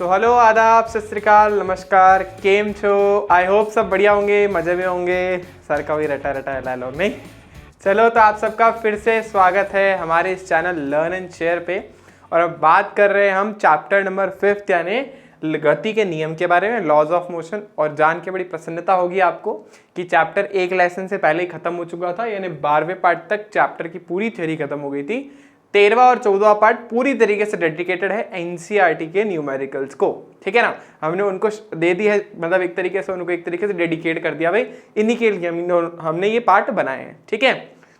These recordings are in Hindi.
सो हेलो, आदाब, सत श्री अकाल, नमस्कार, केम छो। आई होप सब बढ़िया होंगे, मज़े में होंगे। सर का भी रटा रटा ला लो नहीं। चलो, तो आप सबका फिर से स्वागत है हमारे इस चैनल लर्न एंड शेयर पे। और अब बात कर रहे हैं हम चैप्टर नंबर 5 यानी गति के नियम के बारे में, लॉज ऑफ मोशन। और जान के बड़ी प्रसन्नता होगी आपको कि चैप्टर एक लेसन से पहले ही खत्म हो चुका था, यानी 12वें पार्ट तक चैप्टर की पूरी थ्योरी खत्म हो गई थी। 13वां और 14वां पार्ट पूरी तरीके से डेडिकेटेड है एनसीईआरटी के न्यूमेरिकल्स को, ठीक है ना। हमने उनको दे दी है, मतलब एक तरीके से उनको एक तरीके से डेडिकेट कर दिया, भाई इन्हीं के लिए हमने ये पार्ट बनाए हैं, ठीक है।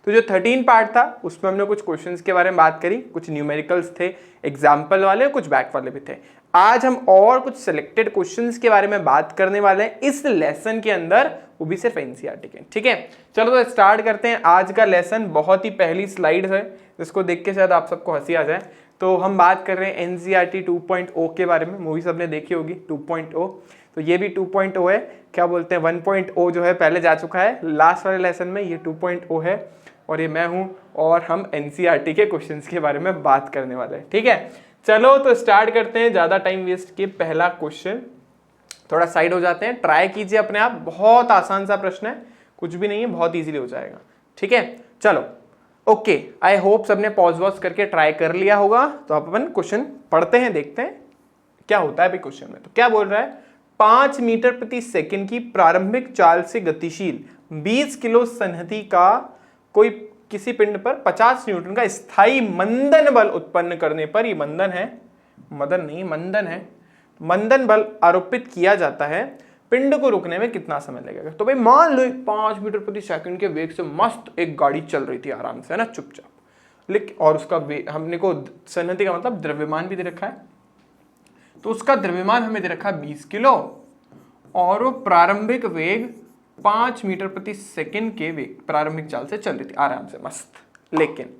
तो जो 13 पार्ट था उसमें हमने कुछ क्वेश्चंस के बारे में बात करी, कुछ न्यूमेरिकल्स थे, एग्जाम्पल वाले, कुछ बैक वाले भी थे। आज हम और कुछ सिलेक्टेड क्वेश्चंस के बारे में बात करने वाले हैं इस लेसन के अंदर, वो भी सिर्फ एनसीईआरटी के, ठीक है। चलो तो स्टार्ट करते हैं आज का लेसन। बहुत ही पहली स्लाइड है जिसको देख के शायद आप सबको हंसी आ जाए। तो हम बात कर रहे हैं एनसीईआरटी 2.0 के बारे में। मूवी सबने देखी होगी 2.0, तो ये भी 2.0 है। क्या बोलते हैं 1.0 जो है पहले जा चुका है लास्ट वाले लेसन में, ये 2.0 है। और ये मैं हूँ और हम एनसीईआरटी के क्वेश्चंस के बारे में बात करने वाले हैं, ठीक है। चलो तो स्टार्ट करते हैं ज़्यादा टाइम वेस्ट किए। पहला क्वेश्चन, थोड़ा साइड हो जाते हैं, ट्राई कीजिए अपने आप। बहुत आसान सा प्रश्न है, कुछ भी नहीं है, बहुत इजीली हो जाएगा, ठीक है। चलो ओके, आई होप सबने पॉज वॉज करके ट्राई कर लिया होगा। तो आप अपन क्वेश्चन पढ़ते हैं, देखते हैं क्या होता है अभी क्वेश्चन में। तो क्या बोल रहा है, 5 मीटर प्रति सेकंड की प्रारंभिक चाल से गतिशील 20 किलो संहति का कोई किसी पिंड पर 50 न्यूटन का स्थायी मंदन बल उत्पन्न करने पर, ये मंदन है, मदन नहीं मंदन है, मंदन बल आरोपित किया जाता है, पिंड को रुकने में कितना समय लगेगा। तो भाई मान लो 5 मीटर प्रति सेकंड के वेग से मस्त एक गाड़ी चल रही थी आराम से, है ना, चुपचाप। लेकिन और उसका हमने को संहति का मतलब द्रव्यमान भी दे रखा है, तो उसका द्रव्यमान हमें दे रखा है 20 किलो और वो प्रारंभिक वेग 5 मीटर प्रति सेकंड के वेग प्रारंभिक चाल से चल रही थी आराम से मस्त। लेकिन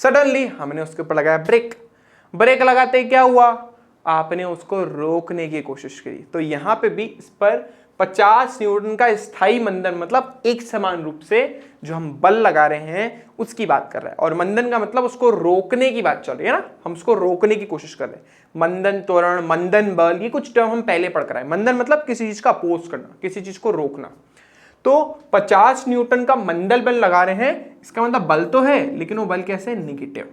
सडनली हमने उसके ऊपर लगाया ब्रेक। ब्रेक लगाते ही क्या हुआ, आपने उसको रोकने की कोशिश करी। तो यहां पे भी इस पर 50 न्यूटन का स्थायी मंदन, मतलब एक समान रूप से जो हम बल लगा रहे हैं उसकी बात कर रहा है। और मंदन का मतलब उसको रोकने की बात चल रही है ना, हम उसको रोकने की कोशिश कर रहे हैं। मंदन त्वरण, मंदन बल, ये कुछ टर्म हम पहले पढ़ कर आए। मंदन मतलब किसी चीज का अपोज करना, किसी चीज को रोकना। तो 50 न्यूटन का मंदन बल लगा रहे हैं, इसका मतलब बल तो है लेकिन वो बल कैसे, नेगेटिव,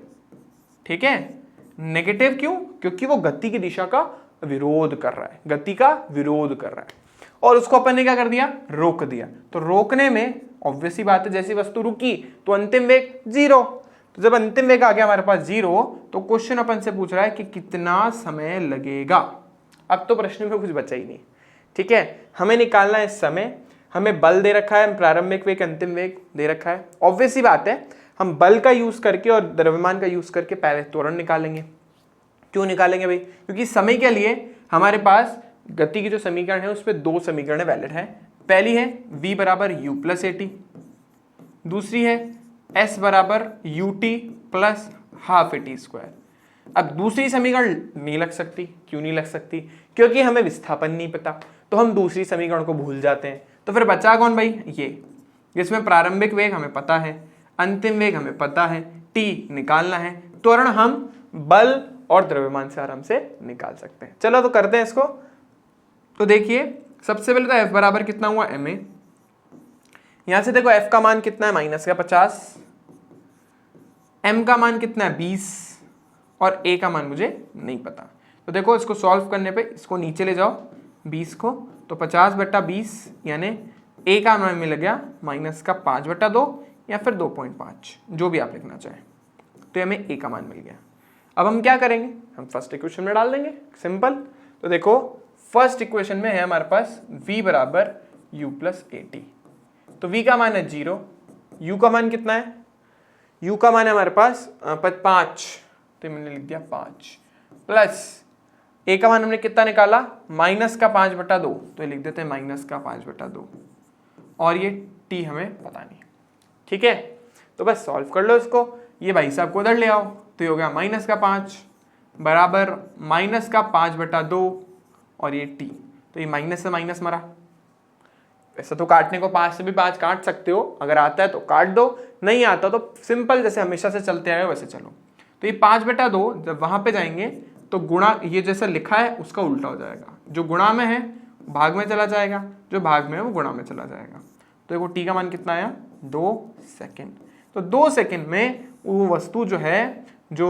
ठीक है। नेगेटिव क्यों, क्योंकि वो गति की दिशा का विरोध कर रहा है, गति का विरोध कर रहा है। और उसको अपन ने क्या कर दिया, रोक दिया। तो रोकने में ऑब्वियस ही बात है, जैसी वस्तु रुकी तो अंतिम वेग 0। तो जब अंतिम वेग आ गया हमारे पास 0, तो क्वेश्चन अपन से पूछ रहा है कि कितना समय लगेगा। अब तो प्रश्न में कुछ बचा ही नहीं, ठीक है। हमें निकालना है समय, हमें बल दे रखा है, प्रारंभिक वेग, अंतिम वेग दे रखा है। ऑब्वियस ही बात है, हम बल का यूज करके और द्रव्यमान का यूज करके पहले त्वरण निकालेंगे। क्यों निकालेंगे भाई, क्योंकि समय के लिए हमारे पास गति की जो समीकरण है उसमें 2 समीकरण वैलिड है। पहली है v बराबर u प्लस ए टी, दूसरी है s बराबर U T plus half A T square. अब दूसरी समीकरण नहीं लग सकती, क्यों नहीं लग सकती, क्योंकि हमें विस्थापन नहीं पता, तो हम दूसरी समीकरण को भूल जाते हैं। तो फिर बचा कौन भाई, ये, जिसमें प्रारंभिक वेग हमें पता है, अंतिम वेग हमें पता है, t निकालना है, त्वरण हम बल और द्रव्यमान से आराम से निकाल सकते हैं। चलो तो करते हैं इसको। तो देखिए सबसे पहले तो f बराबर कितना हुआ, ma। यहां से देखो f का मान कितना है, माइनस का 50, m का मान कितना है 20 और a का मान मुझे नहीं पता। तो देखो इसको सॉल्व करने पे इसको नीचे ले जाओ 20 को, तो 50/20 यानी a का मान मिल गया माइनस का 5/2 या फिर 2.5, जो भी आप लिखना चाहें। तो हमें a का मान मिल गया। अब हम क्या करेंगे, हम फर्स्ट इक्वेशन में डाल देंगे, सिंपल। तो देखो फर्स्ट इक्वेशन में है हमारे पास v बराबर u प्लस ए टी। तो v का मान है 0, u का मान कितना है, u का मान है हमारे पास 5, तो मैंने लिख दिया 5, प्लस a का मान हमने कितना निकाला, माइनस का 5/2, तो ये लिख देते हैं माइनस का 5/2, और ये t हमें पता नहीं, ठीक है। तो बस सॉल्व कर लो इसको, ये भाई साहब को उधर ले आओ, तो ये हो गया माइनस का 5 बराबर माइनस का 5/2 और ये t, तो ये माइनस से माइनस मरा। ऐसा तो काटने को 5 से भी 5 काट सकते हो, अगर आता है तो काट दो, नहीं आता तो सिंपल जैसे हमेशा से चलते आए वैसे चलो। तो ये 5/2 जब वहां पे जाएंगे तो गुणा ये जैसा लिखा है उसका उल्टा हो जाएगा, जो गुणा में है भाग में चला जाएगा, जो भाग में है वो गुणा में चला जाएगा। तो देखो t का मान कितना आया 2 सेकेंड। तो 2 सेकेंड में वो वस्तु जो है जो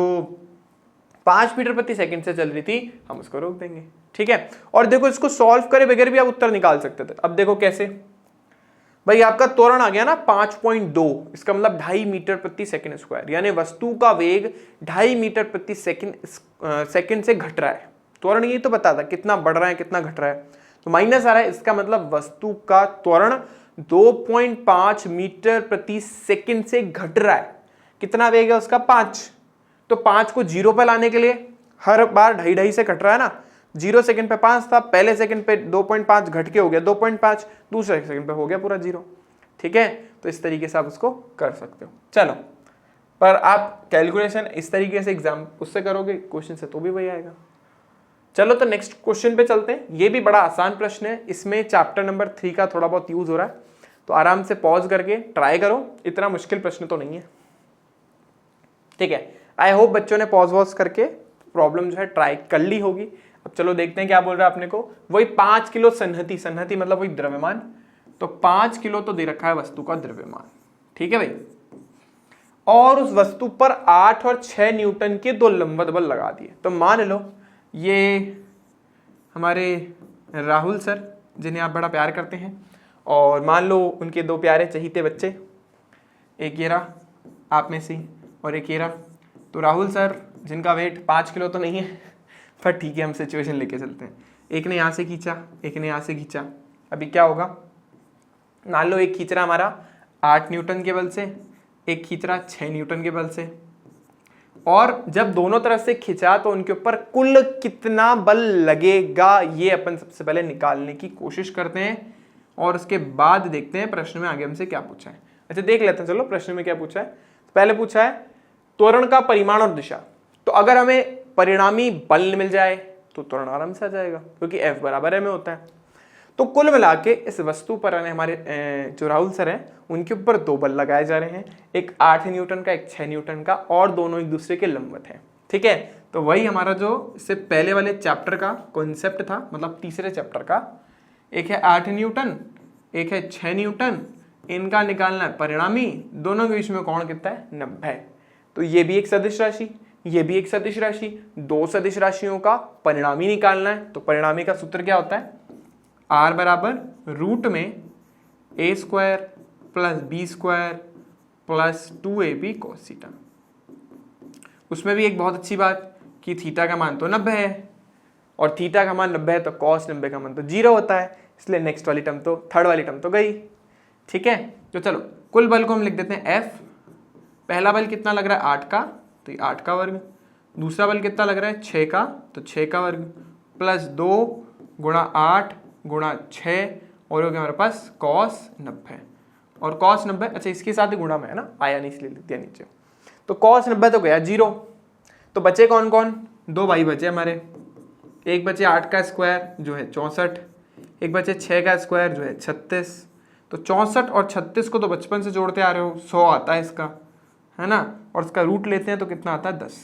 5 मीटर प्रति सेकंड से चल रही थी हम उसको रोक देंगे। ठीक है, और देखो इसको सॉल्व करे बगैर भी आप उत्तर निकाल सकते थे। अब देखो कैसे, भाई आपका त्वरण आ गया ना 5.2, इसका मतलब 2.5 मीटर प्रति सेकंड स्क्वायर, यानी वस्तु का वेग 2.5 मीटर प्रति सेकंड से घट रहा है। त्वरण ये तो बता था कितना बढ़ रहा है कितना घट रहा है, तो माइनस आ रहा है, इसका मतलब वस्तु का त्वरण 2.5 मीटर प्रति सेकंड से घट रहा है। कितना वेग है उसका 5, तो 5 को 0 पे लाने के लिए हर बार 2.5 से घट रहा है ना, 0 सेकंड पे 5 था, पहले सेकंड पे 2.5 घट के हो गया 2.5, दूसरे सेकंड पे हो गया पूरा 0। ठीक है, तो इस तरीके से आप उसको कर सकते हो। चलो, पर आप कैलकुलेशन इस तरीके से एग्जाम उससे करोगे क्वेश्चन से तो भी वही आएगा। चलो तो नेक्स्ट क्वेश्चन पे चलते हैं। ये भी बड़ा आसान प्रश्न है, इसमें चैप्टर नंबर 3 का थोड़ा बहुत यूज हो रहा है, तो आराम से पॉज करके ट्राई करो, इतना मुश्किल प्रश्न तो नहीं है। ठीक है, आई होप बच्चों ने पॉज वॉज करके प्रॉब्लम जो है ट्राई कर ली होगी। अब चलो देखते हैं क्या बोल रहा है अपने को। वही 5 किलो संहति, संहति मतलब वही द्रव्यमान, तो 5 किलो तो दे रखा है वस्तु का द्रव्यमान। ठीक है भाई, और उस वस्तु पर 8 और 6 न्यूटन के 2 लंबवत बल लगा दिए। तो मान लो ये हमारे राहुल सर जिन्हें आप बड़ा प्यार करते हैं, और मान लो उनके 2 प्यारे चहीते बच्चे, एक ये रहा आप में से और एक ये रहा। तो राहुल सर जिनका वेट 5 किलो तो नहीं है, पर ठीक है हम सिचुएशन लेके चलते हैं। एक ने यहाँ से खींचा, एक ने यहाँ से खींचा, अभी क्या होगा, मान लो एक खींच रहा हमारा 8 न्यूटन के बल से, एक खींच रहा 6 न्यूटन के बल से, और जब दोनों तरफ से खिंचा तो उनके ऊपर कुल कितना बल लगेगा ये अपन सबसे पहले निकालने की कोशिश करते हैं, और उसके बाद देखते हैं प्रश्न में आगे हमसे क्या पूछा है। अच्छा देख लेते हैं, चलो प्रश्न में क्या पूछा है। तो पहले पूछा है त्वरण का परिमाण और दिशा। तो अगर हमें परिणामी बल मिल जाए तो त्वरण आराम से आ जाएगा, क्योंकि F बराबर m होता है। तो कुल मिला के इस वस्तु पर हमारे जो राहुल सर हैं उनके ऊपर 2 बल लगाए जा रहे हैं, एक 8 न्यूटन का एक 6 न्यूटन का, और दोनों एक दूसरे के लंबवत हैं। ठीक है, तो वही हमारा जो इससे पहले वाले चैप्टर का कॉन्सेप्ट था, मतलब तीसरे चैप्टर का, एक है 8 न्यूटन एक है 6 न्यूटन, इनका निकालना है परिणामी, दोनों के बीच में कोण कितना है 90। तो ये भी एक सदिश राशि, ये भी एक सदिश राशि, 2 सदिश राशियों का परिणामी निकालना है। तो परिणामी का सूत्र क्या होता है, r बराबर रूट में a square plus B square plus 2ab cos theta. उसमें भी एक बहुत अच्छी बात कि थीटा का मान तो 90 है, और थीटा का मान 90 है, तो cos 90 का मान तो 0 होता है, इसलिए नेक्स्ट वाली टर्म तो थर्ड वाली टर्म तो गई। ठीक है, तो चलो कुल बल को हम लिख देते हैं F। पहला बल कितना लग रहा है 8 का, तो ये 8 का वर्ग, दूसरा बल कितना लग रहा है 6 का, तो 6 का वर्ग, प्लस 2 गुणा 8 गुणा 6, और हो गया हमारे पास cos 90, और cos 90 अच्छा इसके साथ ही गुणा में है ना, आया नहीं इसलिए लिख दिया नीचे। तो cos 90 तो गया 0, तो बचे कौन कौन, 2 भाई बचे हमारे, एक बचे 8 का स्क्वायर जो है 64, एक बचे 6 का स्क्वायर जो है 36। तो 64 और 36 को तो बचपन से जोड़ते आ रहे हो, 100 आता है इसका, है ना, और इसका रूट लेते हैं तो कितना आता है 10।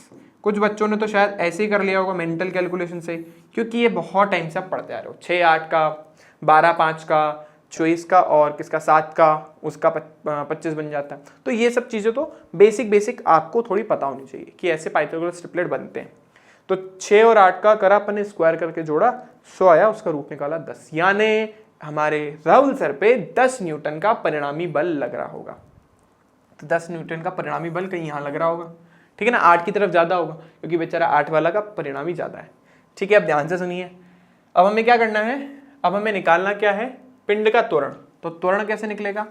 कुछ बच्चों ने तो शायद ऐसे ही कर लिया होगा मेंटल कैलकुलेशन से, क्योंकि ये बहुत टाइम से आप पढ़ते आ रहे हो। 6 8 का, 12 5 का, 24 का, और किसका 7 का, उसका 25 बन जाता है। तो ये सब चीज़ें तो बेसिक आपको थोड़ी पता होनी चाहिए कि ऐसे पाइथागोरस ट्रिपलेट बनते हैं। तो 6 और 8 का करा अपन ने स्क्वायर करके जोड़ा, 100 आया, उसका रूट निकाला 10, यानी हमारे राहुल सर पे 10 न्यूटन का परिणामी बल लग रहा होगा। तो 10 न्यूटन का परिणामी बल कहीं यहाँ लग रहा होगा, ठीक है ना, 8 की तरफ ज़्यादा होगा क्योंकि बेचारा 8 वाला का परिणामी ज़्यादा है। ठीक है, अब ध्यान से सुनिए, अब हमें क्या करना है, अब हमें निकालना क्या है, पिंड का त्वरण। तो त्वरण कैसे निकलेगा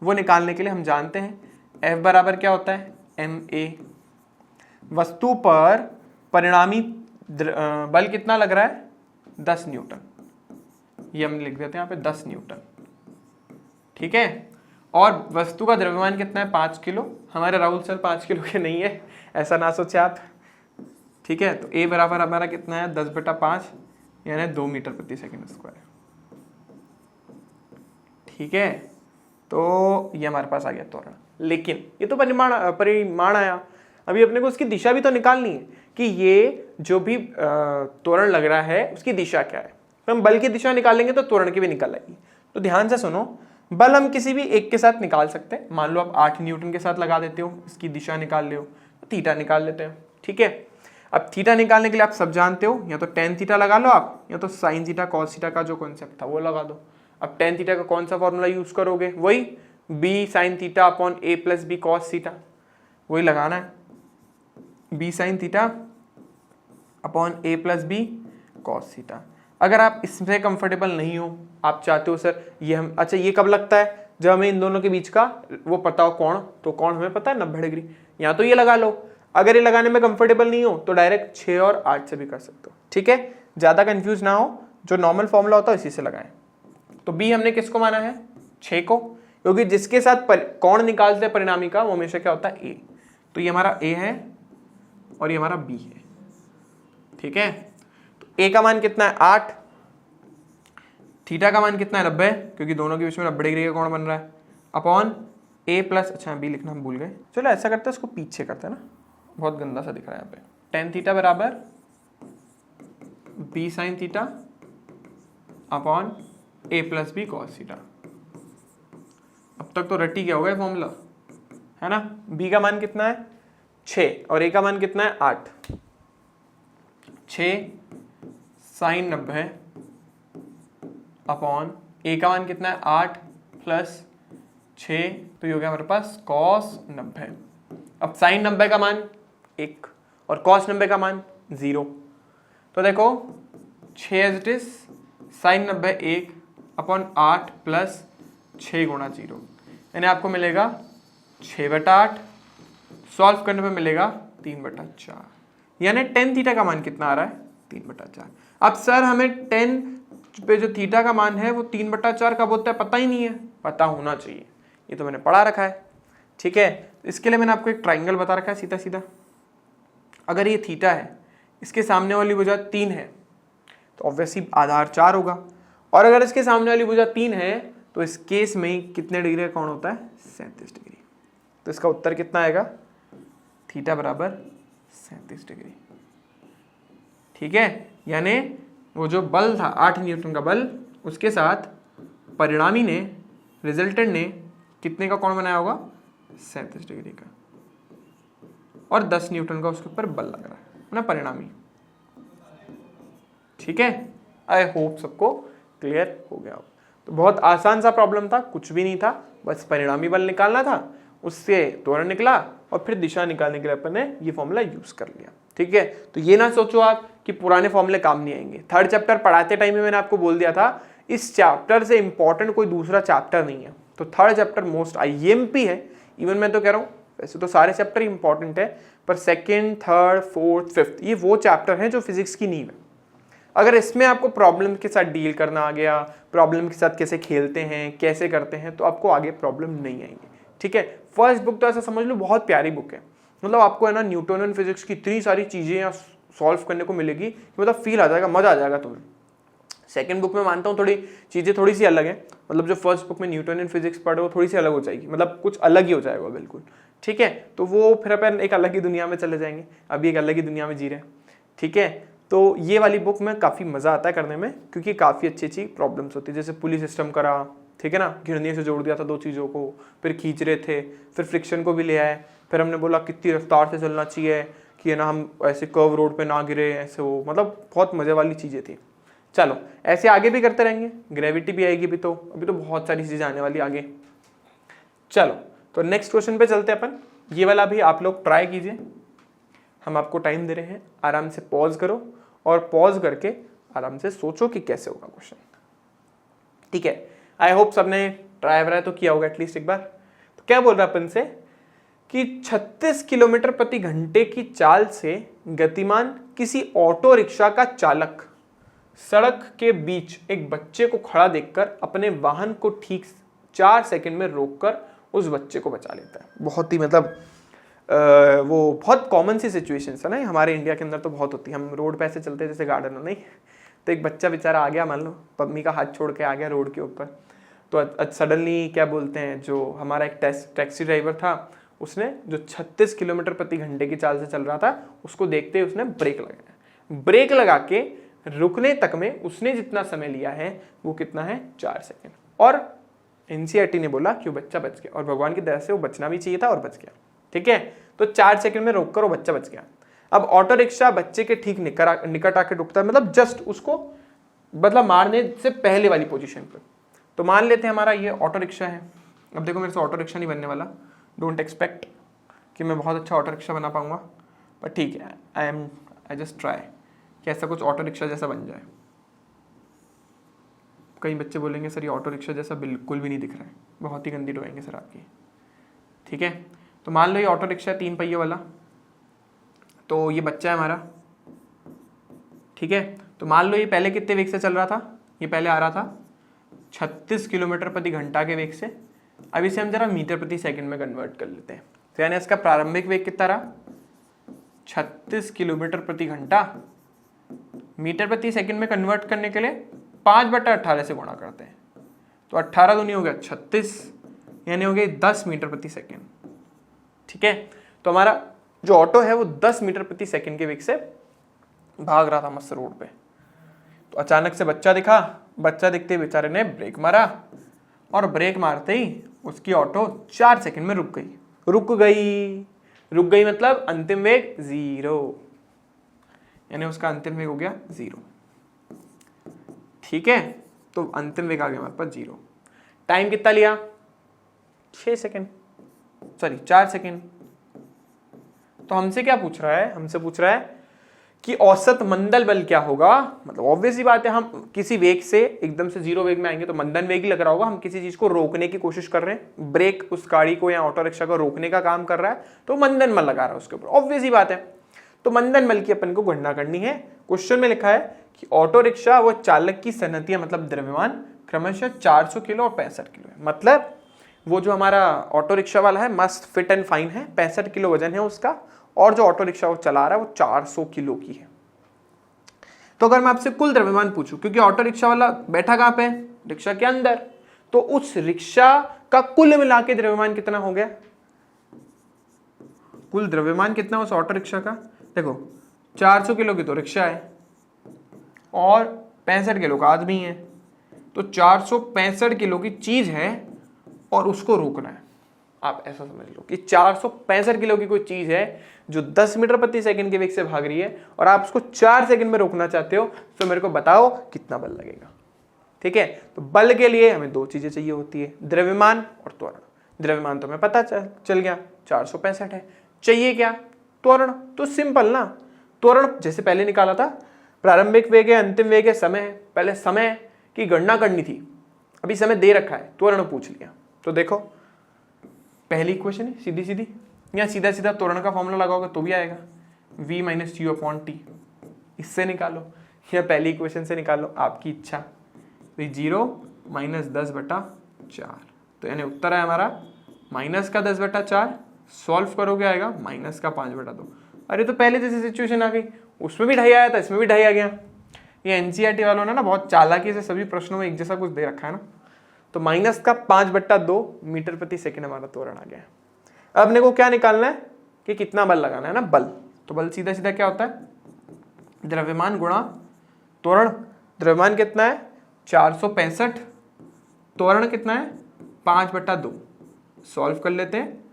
वो निकालने के लिए हम जानते हैं F बराबर क्या होता है ma। वस्तु पर परिणामी बल कितना लग रहा है 10 न्यूटन, ये हम लिख देते हैं यहाँ पे 10 न्यूटन। ठीक है, और वस्तु का द्रव्यमान कितना है 5 किलो। हमारे राहुल सर 5 किलो के नहीं है, ऐसा ना सोचे आप। ठीक है, तो A बराबर हमारा कितना है 10/5 यानी 2 मीटर प्रति सेकंड स्क्वायर। ठीक है, तो ये हमारे पास आ गया त्वरण। लेकिन ये तो परिमाण आया, अभी अपने को उसकी दिशा भी तो निकालनी है कि ये जो भी त्वरण लग रहा है उसकी दिशा क्या है। तो हम बल की दिशा निकालेंगे तो त्वरण की भी निकल आएगी। तो ध्यान से सुनो, बल हम किसी भी एक के साथ निकाल सकते हैं। मान लो आप 8 न्यूटन के साथ लगा देते हो, इसकी दिशा निकाल ले हो तो थीटा निकाल लेते हैं। ठीक है, अब थीटा निकालने के लिए आप सब जानते हो, या तो टेन थीटा लगा लो आप, या तो साइन थीटा कॉस थीटा का जो कॉन्सेप्ट था वो लगा दो। अब टेन थीटा का कौन सा फॉर्मूला यूज करोगे, वही बी साइन थीटा अपॉन ए प्लस बी कॉस थीटा, वही लगाना है, बी साइन थीटा अपॉन ए प्लस बी कॉस थीटा। अगर आप इससे कंफर्टेबल नहीं हो, आप चाहते हो सर ये हम, अच्छा ये कब लगता है, जब हमें इन दोनों के बीच का वो पता हो कोण, तो कोण हमें पता है 90 डिग्री, या तो ये लगा लो। अगर ये लगाने में कंफर्टेबल नहीं हो तो डायरेक्ट 6 और 8 से भी कर सकते हो। ठीक है, ज्यादा कंफ्यूज ना हो, जो नॉर्मल फॉर्मूला होता है इसी से लगाएं। तो बी हमने किसको माना है, 6 को, क्योंकि जिसके साथ कोण निकालते हैं परिणामी का वो हमेशा क्या होता है, ए। तो ये हमारा ए है और ये हमारा बी है। ठीक है, तो ए का मान कितना है 8, थीटा का मान कितना है 90, क्योंकि दोनों के बीच में 90 डिग्री का कोण बन रहा है, अपॉन ए प्लस, अच्छा बी लिखना हम भूल गए, चलो ऐसा करते हैं इसको पीछे करते हैं ना, बहुत गंदा सा दिख रहा है यहाँ पे। टेन थीटा बराबर बी साइन थीटा अपॉन ए प्लस बी कॉस थीटा। अब तक तो रट्टी क्या हो गया फॉर्मूला, है ना। बी का मान कितना है 6 और ए का मान कितना है 8, 6 साइन 90 अपॉन ए का मान कितना है 8 प्लस 6, तो ये हो गया हमारे पास कॉस 90। अब साइन 90 का मान 1 और कॉस 90 का मान 0, तो देखो 6 as it is sine 90 1 upon 8 plus 6 गुणा 0, यानी आपको मिलेगा 6/8, सॉल्व करने पे मिलेगा 3/4, यानी टेन थीटा का मान कितना आ रहा है 3/4। अब सर हमें टेन पे जो थीटा का मान है वो 3/4 कब होता है पता ही नहीं है, पता होना चाहिए, ये तो मैंने पढ़ा रखा है। ठीक है, इसके लिए मैंने आपको एक ट्राइंगल बता रखा है सीधा सीधा। अगर ये थीटा है, इसके सामने वाली भुजा 3 है तो ऑब्वियसली आधार 4 होगा, और अगर इसके सामने वाली भुजा 3 है तो इस केस में कितने डिग्री का कोण होता है 37 डिग्री। तो इसका उत्तर कितना आएगा, थीटा बराबर 37 डिग्री। ठीक है, यानी वो जो बल था 8 न्यूटन का बल, उसके साथ परिणामी ने, रिजल्टेंट ने कितने का कोण बनाया होगा 37 डिग्री का, और 10 न्यूटन का उसके ऊपर बल लग रहा है ना, परिणामी। ठीक है, आई होप सबको क्लियर हो गया हो। तो बहुत आसान सा प्रॉब्लम था, कुछ भी नहीं था, बस परिणामी बल निकालना था, उससे त्वरण निकला और फिर दिशा निकालने के लिए अपन ने ये फॉर्मूला यूज कर लिया। ठीक है, तो ये ना सोचो आप कि पुराने फॉर्मूले काम नहीं आएंगे। थर्ड चैप्टर पढ़ाते टाइम में मैंने आपको बोल दिया था इस चैप्टर से इंपॉर्टेंट कोई दूसरा चैप्टर नहीं है, तो थर्ड चैप्टर मोस्ट आईएमपी है। इवन मैं तो कह रहा हूँ वैसे तो सारे चैप्टर इंपॉर्टेंट है, पर सेकेंड, थर्ड, फोर्थ, फिफ्थ ये वो चैप्टर हैं जो फिजिक्स की नींव है। अगर इसमें आपको प्रॉब्लम के साथ डील करना आ गया, प्रॉब्लम के साथ कैसे खेलते हैं, कैसे करते हैं, तो आपको आगे प्रॉब्लम नहीं आएंगे। ठीक है, फर्स्ट बुक तो ऐसा समझ लो बहुत प्यारी बुक है, मतलब आपको है ना न्यूटोनियन फिजिक्स की इतनी सारी चीज़ें यहाँ सॉल्व करने को मिलेगी कि मतलब फील आ जाएगा, मजा आ जाएगा तुम्हें। सेकंड बुक में मानता हूँ थोड़ी चीज़ें थोड़ी सी अलग है, मतलब जो फर्स्ट बुक में न्यूटोनियन फिजिक्स पढ़े वो थोड़ी सी अलग हो जाएगी, मतलब कुछ अलग ही हो जाएगा बिल्कुल। ठीक है, तो वो फिर अपन एक अलग ही दुनिया में चले जाएंगे, अभी एक अलग ही दुनिया में जी रहे हैं। ठीक है, तो ये वाली बुक में काफ़ी मज़ा आता है करने में, क्योंकि काफ़ी अच्छी अच्छी प्रॉब्लम्स होती है, जैसे पुली सिस्टम करा, ठीक है ना, घिरनी से जोड़ दिया था दो चीज़ों को, फिर खींच रहे थे, फिर फ्रिक्शन को भी ले आए, फिर हमने बोला कितनी रफ्तार से चलना चाहिए कि है ना हम ऐसे कर्व रोड पे ना गिरे, ऐसे हो, मतलब बहुत मज़े वाली चीज़ें थी। चलो ऐसे आगे भी करते रहेंगे, ग्रेविटी भी आएगी अभी तो बहुत सारी चीज़ें आने वाली आगे। चलो तो नेक्स्ट क्वेश्चन पे चलते हैं अपन, ये वाला भी आप लोग ट्राई कीजिए, हम आपको टाइम दे रहे हैं, आराम से पॉज करो और पॉज करके आराम से सोचो कि कैसे होगा क्वेश्चन। ठीक है, आई होप सबने ट्राई वराई तो किया होगा एटलीस्ट एक बार। तो क्या बोल रहा है अपन से कि 36 किलोमीटर प्रति घंटे की चाल से गतिमान किसी ऑटो रिक्शा का चालक सड़क के बीच एक बच्चे को खड़ा देखकर अपने वाहन को ठीक 4 सेकंड में रोककर उस बच्चे को बचा लेता है। बहुत ही मतलब वो बहुत कॉमन सी सिचुएशन है ना, हमारे इंडिया के अंदर तो बहुत होती है। हम रोड पे ऐसे चलते हैं जैसे गार्डन हो, नहीं तो एक बच्चा बेचारा आ गया, मान लो पम्मी का हाथ छोड़ के आ गया रोड के ऊपर, तो सडनली क्या बोलते हैं, जो हमारा एक टैक्सी ड्राइवर था उसने जो 36 किलोमीटर प्रति घंटे की चाल से चल रहा था उसको देखते ही उसने ब्रेक लगाया। ब्रेक लगा के रुकने तक में उसने जितना समय लिया है वो कितना है, 4 सेकंड। और एनसीईआरटी ने बोला कि वो बच्चा बच गया, और भगवान की दया से वो बचना भी चाहिए था और बच गया। ठीक है, तो 4 सेकंड में रोककर वो बच्चा बच गया। अब ऑटो रिक्शा बच्चे के ठीक निकट आके रुकता है, मतलब जस्ट उसको मतलब मारने से पहले वाली पोजीशन पर। तो मान लेते हैं हमारा ये ऑटो रिक्शा है। अब देखो मेरे से ऑटो रिक्शा नहीं बनने वाला, डोंट एक्सपेक्ट कि मैं बहुत अच्छा ऑटो रिक्शा बना पाऊंगा, पर ठीक है, आई जस्ट ट्राई कि ऐसा कुछ ऑटो रिक्शा जैसा बन जाए। कई बच्चे बोलेंगे सर ये ऑटो रिक्शा जैसा बिल्कुल भी नहीं दिख रहा है, बहुत ही गंदी ड्राइंग है सर आपकी। ठीक है, तो मान लो ये ऑटो रिक्शा है 3 पहिए वाला, तो ये बच्चा है हमारा। ठीक है, तो मान लो ये पहले कितने वेग से चल रहा था, ये पहले आ रहा था 36 किलोमीटर प्रति घंटा के वेग से। अब इसे हम जरा मीटर प्रति सेकंड में कन्वर्ट कर लेते हैं। तो यानी इसका प्रारंभिक वेग कितना रहा, 36 किलोमीटर प्रति घंटा। मीटर प्रति सेकंड में कन्वर्ट करने के लिए 5/18 से गुणा करते हैं, तो 18 दूनी हो गया 36, यानी हो गया 10 मीटर प्रति सेकंड। ठीक है, तो हमारा जो ऑटो है वो 10 मीटर प्रति सेकंड के वेग से भाग रहा था मस्त रोड पे। तो अचानक से बच्चा दिखा, बच्चा दिखते ही बेचारे ने ब्रेक मारा, और ब्रेक मारते ही उसकी ऑटो 4 सेकंड में रुक गई मतलब अंतिम वेग 0, यानी उसका अंतिम वेग हो गया 0। ठीक है, तो अंतिम वेग आ गया हमारे पास 0। टाइम कितना लिया, 4 सेकंड। तो हमसे क्या पूछ रहा है, हमसे पूछ रहा है कि औसत मंदल बल क्या होगा। मतलब ऑब्वियस ही बात है, हम किसी वेग से एकदम से 0 वेग में आएंगे तो मंदन वेग ही लग रहा होगा। हम किसी चीज को रोकने की कोशिश कर रहे हैं, ब्रेक उस गाड़ी को या ऑटो रिक्शा को रोकने का काम कर रहा है, तो मंदन बल लगा रहा है उसके ऊपर, ऑब्वियस ही बात है। तो मंदन बल की अपन को गणना करनी है। क्वेश्चन में लिखा है कि ऑटो रिक्शा व चालक की सन्नतियां मतलब द्रव्यमान क्रमशः 400 किलो और 65 किलो है। मतलब वो जो हमारा ऑटो रिक्शा वाला है मस्त फिट एंड फाइन है, 65 किलो वजन है उसका, और जो ऑटो रिक्शा वो चला रहा है वो 400 किलो की है। तो अगर मैं आपसे कुल द्रव्यमान पूछूं, क्योंकि ऑटो रिक्शा वाला बैठा कहां पे है, रिक्शा के अंदर, तो उस रिक्शा का कुल मिला के द्रव्यमान कितना हो गया, कुल द्रव्यमान कितना उस ऑटो रिक्शा का। देखो 400 किलो की तो रिक्शा है और 65 किलो का आदमी है, तो 465 किलो की चीज है और उसको रोकना है। आप ऐसा समझ लो कि 465 किलो की कोई चीज है जो 10 मीटर प्रति सेकंड के वेग से भाग रही है, और आप उसको 4 सेकंड में रोकना चाहते हो, तो मेरे को बताओ कितना बल लगेगा। ठीक है, तो बल के लिए हमें 2 चीजें चाहिए होती है, द्रव्यमान और त्वरण। द्रव्यमान तो हमें पता चल गया 465 है, चाहिए क्या, त्वरण। तो सिंपल ना, त्वरण जैसे पहले निकाला था, प्रारंभिक वेग है, अंतिम वेग है, समय है। पहले समय की गणना करनी थी, अभी समय दे रखा है, त्वरण पूछ लिया। तो देखो पहली इक्वेशन है सीधी, या सीधा त्वरण का फॉर्मूला लगाओगे तो भी आएगा, v - u/t। इससे निकालो या पहली इक्वेशन से निकालो, आपकी इच्छा। तो 0 - 10/4, तो यानी उत्तर है हमारा -10/4। सॉल्व करोगे आएगा -5/2। अरे तो पहले जैसी सिचुएशन आ गई, उसमें भी ढाई आया था, इसमें भी ढाई आ गया। ये एनसीईआरटी वालों ने ना बहुत चालाकी से सभी प्रश्नों में एक जैसा कुछ दे रखा है ना। तो -5/2 मीटर प्रति सेकंड हमारा त्वरण आ गया। अब अपने को क्या निकालना है कि कितना बल लगाना है ना, बल। तो बल सीधा क्या होता है, द्रव्यमान गुणा त्वरण। द्रव्यमान कितना है 465, त्वरण कितना है 5/2। सॉल्व कर लेते हैं,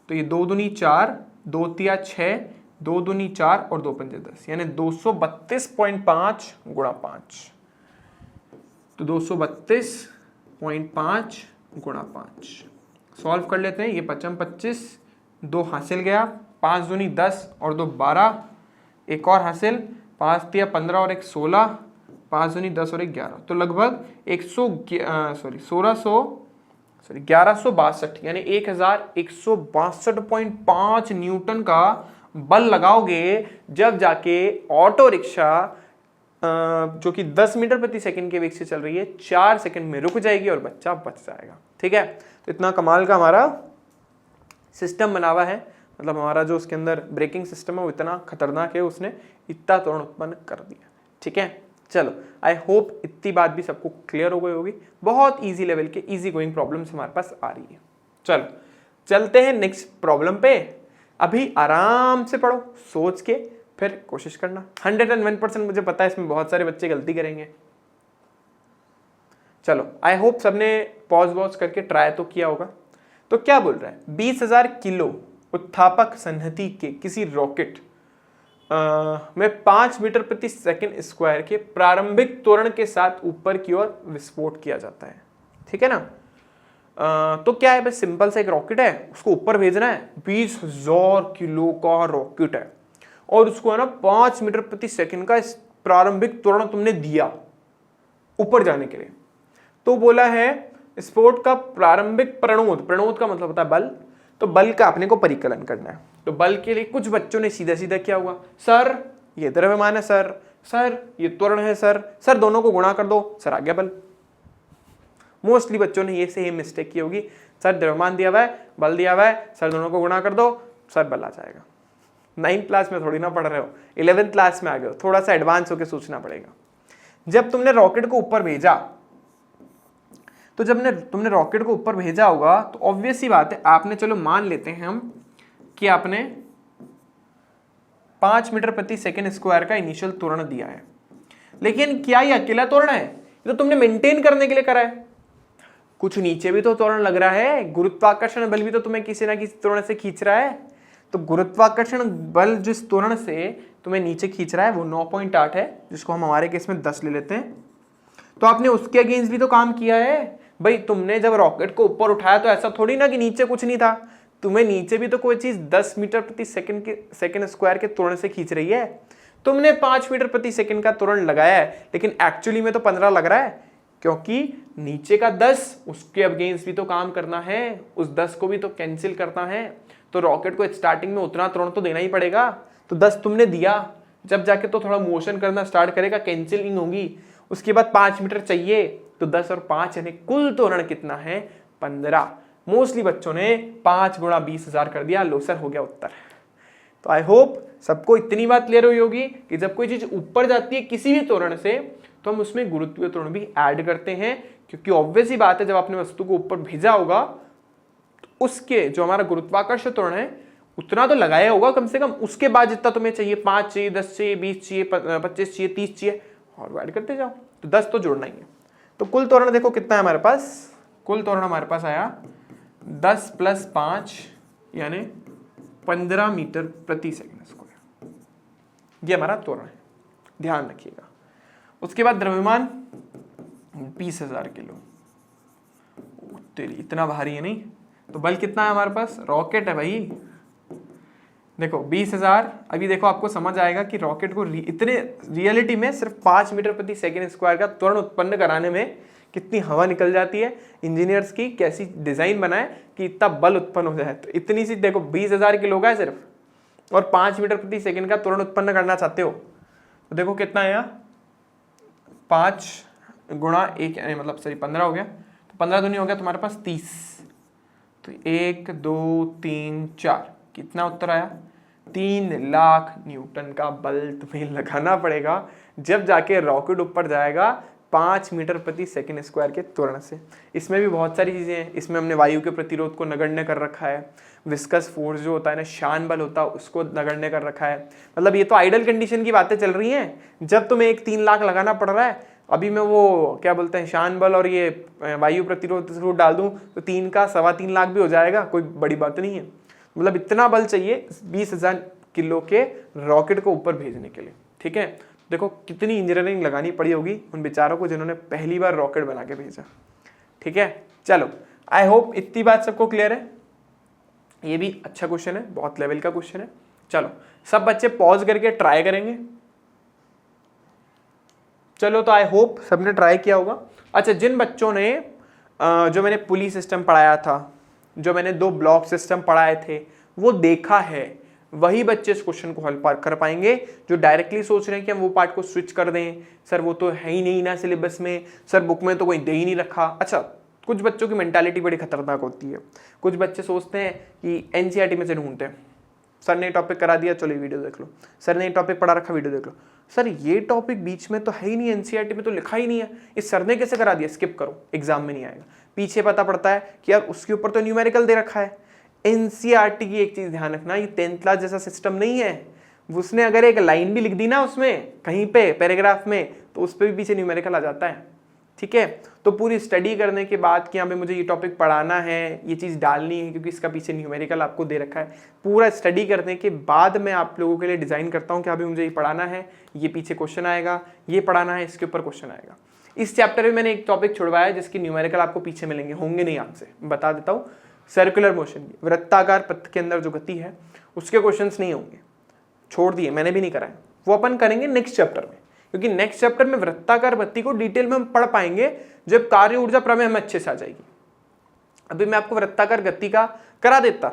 तो ये 2 दूनी 4, 2 तिया 6, 2 दूनी 4 और 2 पंजे 10, यानी 232.5 गुणा 5। तो 232.5 गुणा 5 सॉल्व कर लेते हैं। ये 5 25, 2 हासिल गया, 5 दूनी 10 और 2 12, एक और हासिल, 5 तिया 15 और 1 16, 5 दूनी 10 और 1 11, तो लगभग 1162 यानी 1162.5 न्यूटन का बल लगाओगे, जब जाके ऑटो रिक्शा जो कि 10 मीटर प्रति सेकंड के वेग से चल रही है 4 सेकंड में रुक जाएगी और बच्चा बच जाएगा। ठीक है, तो इतना कमाल का हमारा सिस्टम बना हुआ है, मतलब हमारा जो उसके अंदर ब्रेकिंग सिस्टम है वो इतना खतरनाक है, उसने इतना त्वरण उत्पन्न कर दिया। ठीक है, चलो आई होप इतनी बात भी सबको क्लियर हो गई होगी। बहुत इजी लेवल के इजी गोइंग प्रॉब्लम्स हमारे पास आ रही है। चलो चलते हैं नेक्स्ट प्रॉब्लम पे। अभी आराम से पढ़ो, सोच के फिर कोशिश करना। 101% मुझे पता है इसमें बहुत सारे बच्चे गलती करेंगे। चलो, आई होप सबने पॉज वॉज करके ट्राई तो किया होगा। तो क्या बोल रहा है, 20,000 किलो उत्थापक संहति के किसी रॉकेट में 5 मीटर प्रति सेकंड स्क्वायर के प्रारंभिक त्वरण के साथ ऊपर की ओर विस्फोट किया जाता है। ठीक है ना। तो क्या है, बस सिंपल सा एक रॉकेट है, उसको ऊपर भेजना है। 20,000 किलो का रॉकेट है और उसको है ना 5 मीटर प्रति सेकंड का प्रारंभिक त्वरण तुमने दिया ऊपर जाने के लिए। तो बोला है स्फोट का प्रारंभिक प्रणोद, प्रणोद का मतलब होता है बल, तो बल का अपने को परिकलन करना है। तो बल के लिए कुछ बच्चों ने सीधा सीधा क्या हुआ, सर ये द्रव्यमान है, सर ये त्वरण है, सर दोनों को गुणा कर दो, सर आ गया बल। मोस्टली बच्चों ने ये सेम मिस्टेक की होगी, सर द्रव्यमान दिया हुआ है, बल दिया हुआ है, सर दोनों को गुणा कर दो, सर बल आ जाएगा। 9th क्लास में थोड़ी ना पढ़ रहे हो, 11th क्लास में आ गए हो, थोड़ा सा एडवांस होकर सोचना पड़ेगा। जब तुमने रॉकेट को ऊपर भेजा, तो जब तुमने रॉकेट को ऊपर भेजा होगा तो ऑब्वियस सी बात है, आपने, चलो मान लेते हैं हम कि आपने 5 मीटर प्रति सेकंड स्क्वायर का इनिशियल त्वरण दिया है। लेकिन क्या ये अकेला त्वरण है, ये तो तुमने मेंटेन करने के लिए करा है। कुछ नीचे भी तो त्वरण लग रहा है, गुरुत्वाकर्षण बल भी तो तुम्हें किसी ना किसी त्वरण से खींच रहा है। तो गुरुत्वाकर्षण बल जिस त्वरण से तुम्हें नीचे खींच रहा है वो 9.8 है, जिसको हम हमारे केस में 10 ले लेते हैं। तो आपने उसके अगेंस्ट भी तो काम किया है भाई। तुमने जब रॉकेट को ऊपर उठाया तो ऐसा थोड़ी ना कि नीचे कुछ नहीं था, तुम्हें नीचे भी तो कोई चीज 10 मीटर प्रति सेकंड स्क्वायर के त्वरण से खींच रही है। तुमने 5 मीटर प्रति सेकंड का त्वरण लगाया है, लेकिन एक्चुअली में तो 15 लग रहा है, क्योंकि नीचे का 10 उसके अगेंस्ट भी तो काम करना है, उस 10 को भी तो कैंसिल करना है। तो रॉकेट को स्टार्टिंग में उतना त्वरण तो देना ही पड़ेगा। तो 10 तुमने दिया, जब जाके तो थोड़ा मोशन करना स्टार्ट करेगा, कैंसिलिंग होगी, उसके बाद 5 मीटर चाहिए। तो 10 और 5 यानी कुल त्वरण कितना है, 15। मोस्टली बच्चों ने 5 गुणा 20,000 कर दिया, लो सर हो गया उत्तर। तो आई होप सबको इतनी बात क्लियर हुई होगी कि जब कोई चीज ऊपर जाती है किसी भी त्वरण से, तो हम उसमें गुरुत्वीय त्वरण भी ऐड करते हैं, क्योंकि ऑब्वियस ही बात है जब आपने वस्तु को ऊपर भेजा होगा तो उसके जो हमारा गुरुत्वाकर्षण त्वरण है उतना तो लगाया होगा कम से कम। उसके बाद जितना तुम्हें चाहिए, 5 चाहिए, 10 चाहिए, 20 चाहिए, 25 चाहिए, 30 चाहिए, और ऐड करते जाओ। तो 10 तो जोड़ना ही है। तो कुल त्वरण देखो कितना है हमारे पास, कुल त्वरण हमारे पास आया 10 + 5 यानी 15 मीटर प्रति सेकंड स्क्वायर। ये हमारा त्वरण है, ध्यान रखिएगा। उसके बाद द्रव्यमान 20,000 किलो, तेरी इतना भारी है नहीं। तो बल कितना है हमारे पास, रॉकेट है भाई। देखो 20,000, अभी देखो आपको समझ आएगा कि रॉकेट को इतने रियलिटी में सिर्फ 5 मीटर प्रति सेकंड स्क्वायर का त्वरण उत्पन्न कराने में कितनी हवा निकल जाती है। इंजीनियर्स की कैसी डिजाइन बनाए कि इतना बल उत्पन्न हो जाए। तो इतनी सी देखो 20,000 किलो का है सिर्फ, और 5 मीटर प्रति सेकंड का त्वरण उत्पन्न करना चाहते हो, तो देखो कितना है, 5 गुणा 1 मतलब सॉरी 15 हो गया। तो 15 दूनी हो गया तुम्हारे पास 30। तो 1 2 3 4 कितना उत्तर आया, 3 लाख न्यूटन का बल तुम्हें लगाना पड़ेगा जब जाके रॉकेट ऊपर जाएगा 5 मीटर प्रति सेकंड स्क्वायर के त्वरण से। इसमें भी बहुत सारी चीजें हैं। इसमें हमने वायु के प्रतिरोध को नगण्य कर रखा है, विस्कस फोर्स जो होता है ना, शान बल होता है, उसको नगण्य कर रखा है। मतलब ये तो आइडल कंडीशन की बातें चल रही हैं। जब तुम्हें 1-3 लाख लगाना पड़ रहा है, अभी मैं वो क्या बोलते हैं शान बल और ये वायु प्रतिरोध डाल दूं तो 3 का 3.25 लाख भी हो जाएगा, कोई बड़ी बात नहीं है। मतलब इतना बल चाहिए 20,000 किलो के रॉकेट को ऊपर भेजने के लिए। ठीक है, देखो कितनी इंजीनियरिंग लगानी पड़ी होगी उन बेचारों को जिन्होंने पहली बार रॉकेट बना के भेजा। ठीक है, चलो आई होप इतनी बात सबको क्लियर है। ये भी अच्छा क्वेश्चन है, बहुत लेवल का क्वेश्चन है। चलो सब बच्चे पॉज करके ट्राई करेंगे। चलो तो आई होप सबने ट्राई किया होगा। अच्छा, जिन बच्चों ने जो मैंने पुली सिस्टम पढ़ाया था, जो मैंने 2 ब्लॉक सिस्टम पढ़ाए थे, वो देखा है, वही बच्चे इस क्वेश्चन को हल कर पाएंगे। जो डायरेक्टली सोच रहे हैं कि हम वो पार्ट को स्विच कर दें, सर वो तो है ही नहीं ना सिलेबस में, सर बुक में तो कोई दे ही नहीं रखा। अच्छा, कुछ बच्चों की मेंटालिटी बड़ी खतरनाक होती है। कुछ बच्चे सोचते हैं कि एनसीईआरटी में से ढूंढते हैं, सर ने टॉपिक करा दिया, चलो वीडियो देख लो, सर ने टॉपिक पढ़ा रखा, वीडियो देख लो। सर ये टॉपिक बीच में तो है ही नहीं, एनसीईआरटी में तो लिखा ही नहीं है, इस सर ने कैसे करा दिया, स्किप करो, एग्जाम में नहीं आएगा। पीछे पता पड़ता है कि यार उसके ऊपर तो न्यूमेरिकल दे रखा है, एनसीईआरटी की एक चीज ध्यान रखना, ये 10th क्लास जैसा सिस्टम नहीं है। उसने अगर एक लाइन भी लिख दी ना उसमें कहीं पे पैराग्राफ में, तो उस पर भी पीछे न्यूमेरिकल आ जाता है। ठीक है, तो पूरी स्टडी करने के बाद कि यहाँ पे मुझे ये टॉपिक पढ़ाना है, ये चीज़ डालनी है, क्योंकि इसका पीछे न्यूमेरिकल आपको दे रखा है, पूरा स्टडी करने के बाद मैं आप लोगों के लिए डिज़ाइन करता हूँ कि अभी मुझे ये पढ़ाना है, ये पीछे क्वेश्चन आएगा, ये पढ़ाना है, इसके ऊपर क्वेश्चन आएगा। इस चैप्टर में मैंने एक टॉपिक छुड़वाया है जिसकी न्यूमेरिकल आपको पीछे मिलेंगे, होंगे नहीं आपसे, बता देता हूँ। सर्कुलर मोशन की वृत्ताकार पथ के अंदर जो गति है उसके क्वेश्चंस नहीं होंगे, छोड़ दिए, मैंने भी नहीं कराए, वो अपन करेंगे नेक्स्ट चैप्टर में, क्योंकि नेक्स्ट चैप्टर में वृत्ताकार गति को डिटेल में हम पढ़ पाएंगे जब कार्य ऊर्जा प्रमेय हमें अच्छे से आ जाएगी। अभी मैं आपको वृत्ताकार गति का करा देता,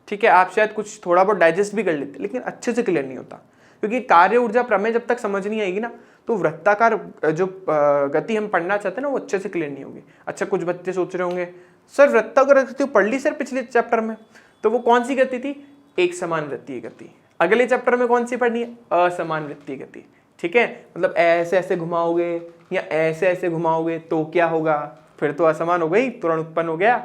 ठीक है, आप शायद कुछ थोड़ा बहुत डाइजेस्ट भी कर लेते, लेकिन अच्छे से क्लियर नहीं होता, क्योंकि कार्य ऊर्जा प्रमेय जब तक समझ नहीं आएगी ना, तो वृत्ताकार जो गति हम पढ़ना चाहते हैं ना, वो अच्छे से क्लियर नहीं होगी। अच्छा, कुछ बच्चे सोच रहे होंगे सर वृत्ताकार गति पढ़ ली सर पिछले चैप्टर में, तो वो कौन सी गति थी? एक समान वृत्तीय गति। अगले चैप्टर में कौन सी पढ़नी है? असमान वृत्तीय गति। ठीक है, मतलब ऐसे ऐसे घुमाओगे या ऐसे ऐसे घुमाओगे तो क्या होगा? फिर तो असमान हो गई, त्वरण उत्पन्न हो गया।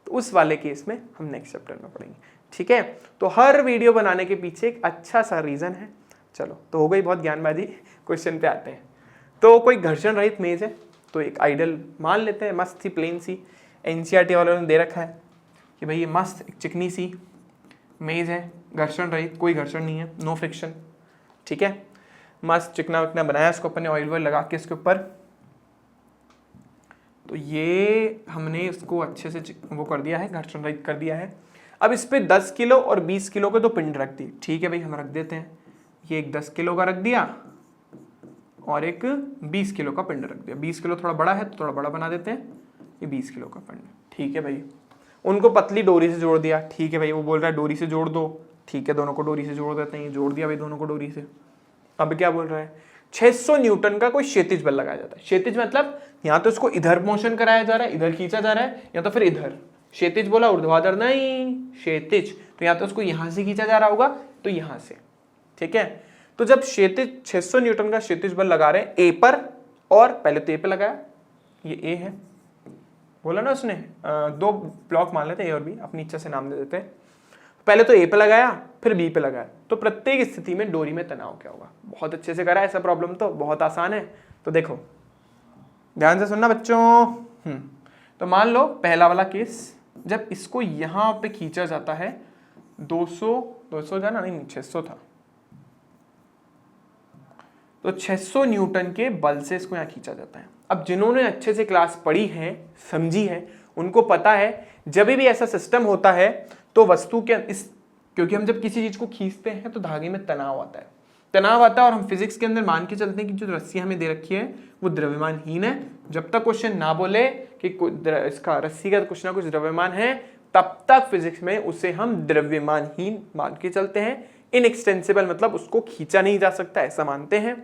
तो उस वाले केस में हम नेक्स्ट चैप्टर में पढ़ेंगे। ठीक है, तो हर वीडियो बनाने के पीछे एक अच्छा सा रीजन है। चलो, तो हो गई बहुत ज्ञानबाजी, क्वेश्चन पे आते हैं। तो कोई घर्षण रहित मेज है, तो एक आइडल मान लेते हैं, मस्त सी प्लेन सी, एनसीईआरटी वालों ने दे रखा है कि भाई ये मस्त एक चिकनी सी मेज है, घर्षण रहित, कोई घर्षण नहीं है, नो फ्रिक्शन। ठीक है, मस्त चिकना विकना बनाया इसको अपने ऑयल वॉयल लगा के इसके ऊपर। तो ये हमने इसको अच्छे से वो कर दिया है, घर्षण रहित कर दिया है। अब इस पे 10 किलो और 20 किलो के 2 पिंड रख दी। ठीक है भाई, हम रख देते हैं। ये एक 10 किलो का रख दिया और एक 20 किलो का पिंड रख दिया। 20 किलो थोड़ा बड़ा है तो थोड़ा बड़ा बना देते हैं, ये 20 किलो का पिंड। ठीक है भाई, उनको पतली डोरी से जोड़ दिया। ठीक है भाई, वो बोल रहा है डोरी से जोड़ दो। ठीक है, दोनों को डोरी से जोड़ देते हैं, जोड़ दिया भाई दोनों को डोरी से। अब क्या बोल रहा है? 600 न्यूटन का कोई क्षैतिज बल लगाया जाता है। क्षैतिज मतलब यहाँ तो इसको इधर मोशन कराया जा रहा है, इधर खींचा जा रहा है, या तो फिर इधर। क्षैतिज बोला, ऊर्ध्वाधर नहीं, क्षैतिज। तो या तो उसको यहां से खींचा जा रहा होगा तो यहां से। ठीक है, तो जब क्षैतिज 600 न्यूटन का क्षैतिज बल लगा रहे हैं ए पर, और पहले तो ए पे लगाया, ये ए है, बोला ना उसने, 2 ब्लॉक मान लेते हैं ए और बी, अपनी इच्छा से नाम दे देते हैं। पहले तो ए पे लगाया, फिर बी पे लगाया, तो प्रत्येक स्थिति में डोरी में तनाव क्या होगा? बहुत अच्छे से करा है, ऐसा प्रॉब्लम तो बहुत आसान है। तो देखो, ध्यान से सुनना बच्चों। तो मान लो पहला वाला केस, जब इसको यहां पे खींचा जाता है, 200 जाना नहीं, 600 था, तो 600 न्यूटन के बल से इसको यहां खींचा जाता है। अब जिन्होंने अच्छे से क्लास पढ़ी है, समझी है, उनको पता है जब भी ऐसा सिस्टम होता है तो वस्तु के क्योंकि हम जब किसी चीज को खींचते हैं तो धागे में तनाव आता है, और हम फिजिक्स के अंदर मान के चलते हैं कि जो रस्सी हमें दे रखी है वो द्रव्यमानहीन है। जब तक क्वेश्चन ना बोले कि इसका रस्सी का कुछ ना कुछ द्रव्यमान है, तब तक फिजिक्स में उसे हम द्रव्यमानहीन मान के चलते हैं। इनएक्सटेंसिबल मतलब उसको खींचा नहीं जा सकता, ऐसा मानते हैं।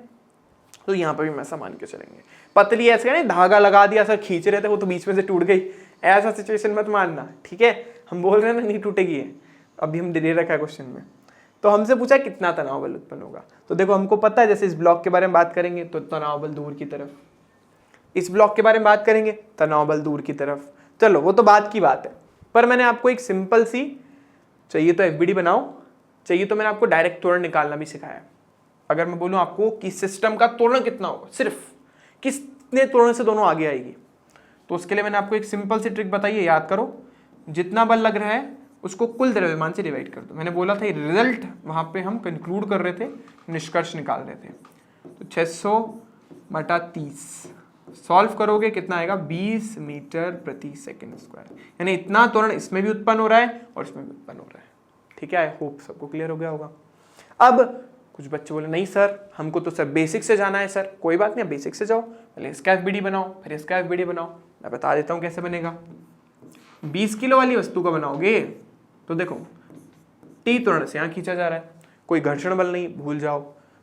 तो यहाँ पर भी हम ऐसा मान के चलेंगे। पतली ऐसे नहीं, धागा लगा दिया सर, खींच रहे थे, वो तो बीच में से टूट गई, ऐसा सिचुएशन मत मानना। ठीक है, हम बोल रहे हैं ना नहीं टूटेगी, अभी हम दे रखा है क्वेश्चन में। तो हमसे पूछा कितना तनाव बल उत्पन्न होगा, तो देखो हमको पता है, जैसे इस ब्लॉक के बारे में बात करेंगे तो तनाव बल दूर की तरफ, इस ब्लॉक के बारे में बात करेंगे तनाव बल दूर की तरफ। चलो वो तो बात की बात है, पर मैंने आपको एक सिंपल सी, चाहिए तो एफबीडी बनाओ, चाहिए तो मैंने आपको डायरेक्ट त्वरण निकालना भी सिखाया। अगर मैं बोलूं आपको कि सिस्टम का त्वरण कितना होगा, सिर्फ कितने त्वरण से दोनों आगे आएगी, तो उसके लिए मैंने आपको एक सिंपल सी ट्रिक बताई है, याद करो। जितना बल लग रहा है उसको कुल द्रव्यमान से डिवाइड कर दो। मैंने बोला था रिजल्ट वहां पे हम कंक्लूड कर रहे थे, निष्कर्ष निकाल रहे थे। तो 600/30 सॉल्व करोगे कितना आएगा? 20 मीटर प्रति सेकंड स्क्वायर। यानी इतना त्वरण इसमें भी उत्पन्न हो रहा है और इसमें भी उत्पन्न हो रहा है। ठीक है, आई होप सबको क्लियर हो गया होगा। अब कुछ बच्चे बोले नहीं सर, हमको तो सर बेसिक से जाना है। सर कोई बात नहीं, बेसिक से जाओ, पहले इसका एफबीडी बनाओ, फिर इसका एफबीडी बनाओ। मैं बता देता हूँ कैसे बनेगा। 20 किलो वाली वस्तु का बनाओगे तो देखो, टी त्वरण से यहाँ खींचा जा रहा है, कोई घर्षण बल नहीं, भूल जाओ।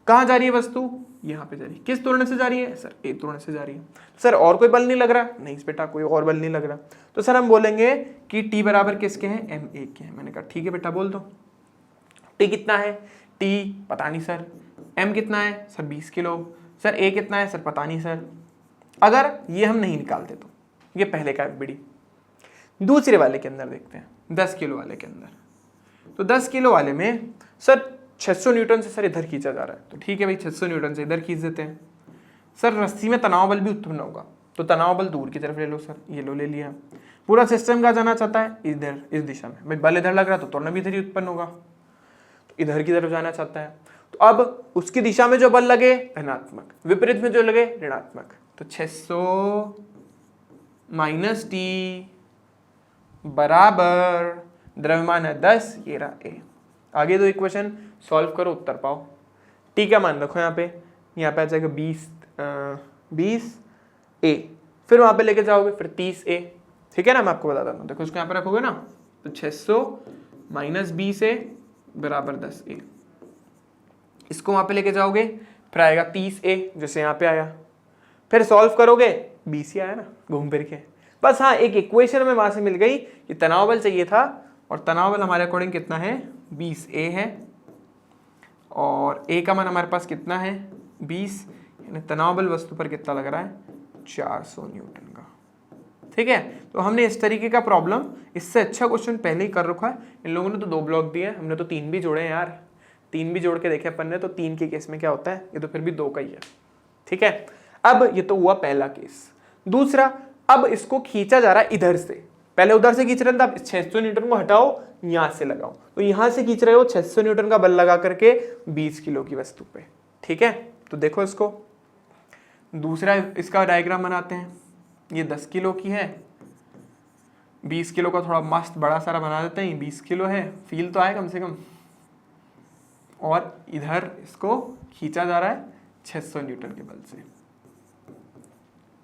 कहाँ जा रही है वस्तु? यहाँ पे जा रही है। किस त्वरण से जा रही है? सर ए त्वरण से जा रही है। सर और कोई बल नहीं लग रहा? नहीं बेटा, कोई और बल नहीं लग रहा। तो सर हम बोलेंगे कि टी बराबर किसके हैं? ma के हैं। मैंने कहा ठीक है बेटा, बोल दो। टी कितना है? टी पता नहीं सर। m कितना है? Sir 20 kilo. सर a कितना है? सर पता नहीं सर। अगर ये हम नहीं निकालते तो ये पहले का एफबीडी। दूसरे वाले के अंदर देखते हैं। 10 किलो वाले के अंदर। तो 10 किलो वाले में सर 600 न्यूटन से सर इधर खींचा जा रहा है, तो ठीक है भाई 600 न्यूटन से इधर खींच देते हैं। सर रस्सी में तनाव बल भी उत्पन्न होगा, तो तनाव बल दूर की तरफ ले लो सर, ये लो ले लिया। पूरा सिस्टम कहाँ जाना चाहता है, इधर, इस दिशा में। भाई बल इधर लग रहा है तो त्वरण भी इधर ही उत्पन्न होगा, तो इधर की तरफ जाना चाहता है। तो अब उसकी दिशा में जो बल लगे धनात्मक, विपरीत में जो लगे ऋणात्मक। तो 600 माइनस टी बराबर द्रव्यमान है 10, ये रहा ए। आगे दो इक्वेशन सॉल्व करो, उत्तर पाओ। टी का मान रखो यहाँ पे आ जाएगा 20 ए, फिर वहां पे लेके जाओगे फिर 30 ए, ठीक है ना। मैं आपको बताता हूँ, देखो उसको यहाँ पे रखोगे ना, तो 600 माइनस 20 ए बराबर 10 ए। इसको वहां पे लेके जाओगे फिर आएगा 30 ए, जैसे यहाँ पे आया। फिर सॉल्व करोगे 20 ही आया ना घूम फिर के। बस हाँ, एक इक्वेशन में वहां से मिल गई कि तनाव बल चाहिए था, और तनाव बल हमारे अकॉर्डिंग कितना है 20 ए है, और ए का मान हमारे पास कितना है 20, यानी तनाव बल वस्तु पर कितना लग रहा है 400 न्यूटन का। ठीक है, तो हमने इस तरीके का प्रॉब्लम, इससे अच्छा क्वेश्चन पहले ही कर रखा है। इन लोगों ने तो 2 ब्लॉक दिए, हमने तो 3 भी जोड़े हैं यार, 3 भी जोड़ के देखे अपन ने, तो 3 के केस में क्या होता है, ये तो फिर भी 2 का ही है। ठीक है, अब ये तो हुआ पहला केस। दूसरा, अब इसको खींचा जा रहा है इधर से, पहले उधर से खींच रहे थे, अब 600 न्यूटन को हटाओ, यहां से लगाओ, तो यहां से खींच रहे हो 600 न्यूटन का बल लगा करके 20 किलो की वस्तु पे। ठीक है, तो देखो इसको, दूसरा इसका डायग्राम बनाते हैं। ये 10 किलो की है, 20 किलो का थोड़ा मस्त बड़ा सारा बना देते हैं, 20 किलो है, फील तो आए कम से कम। और इधर इसको खींचा जा रहा है 600 न्यूटन के बल से।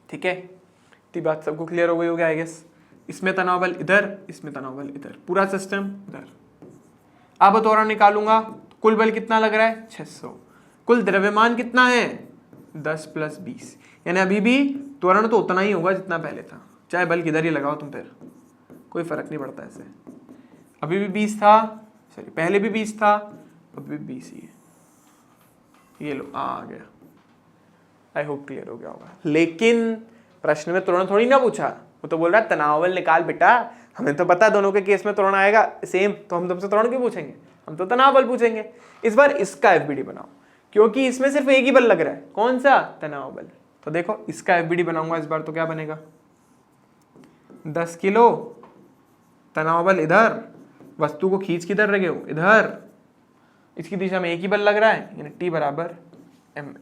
ठीक है, इतनी बात सबको क्लियर हो गई होगी आई गेस। इसमें तनाव बल इधर, इसमें तनाव बल इधर, पूरा सिस्टम इधर। अब त्वरण निकालूंगा, कुल बल कितना लग रहा है 600, कुल द्रव्यमान कितना है 10 + 20, यानी अभी भी त्वरण तो उतना ही होगा जितना पहले था, चाहे बल किधर ही लगाओ तुम, फिर कोई फर्क नहीं पड़ता ऐसे। अभी भी 20 था, सॉरी पहले भी 20 था, अभी भी 20 ही है। ये लो आ गया, आई होप क्लियर हो गया होगा। लेकिन प्रश्न में त्वरण थोड़ी ना पूछा, वो तो बोल रहा है तनाव बल निकाल बेटा। हमें तो पता है दोनों के केस में त्वरण आएगा सेम, तो हम तुमसे त्वरण क्यों पूछेंगे, हम तो तनाव बल पूछेंगे। इस बार इसका एफबीडी बनाओ, क्योंकि इसमें सिर्फ एक ही बल लग रहा है, कौन सा, तनाव बल। तो देखो इसका एफबीडी बनाऊंगा इस बार, तो क्या बनेगा 10 किलो, तनाव बल इधर, वस्तु को खींच किधर रखे हो इधर, इसकी दिशा में एक ही बल लग रहा है, यानी T बराबर ma।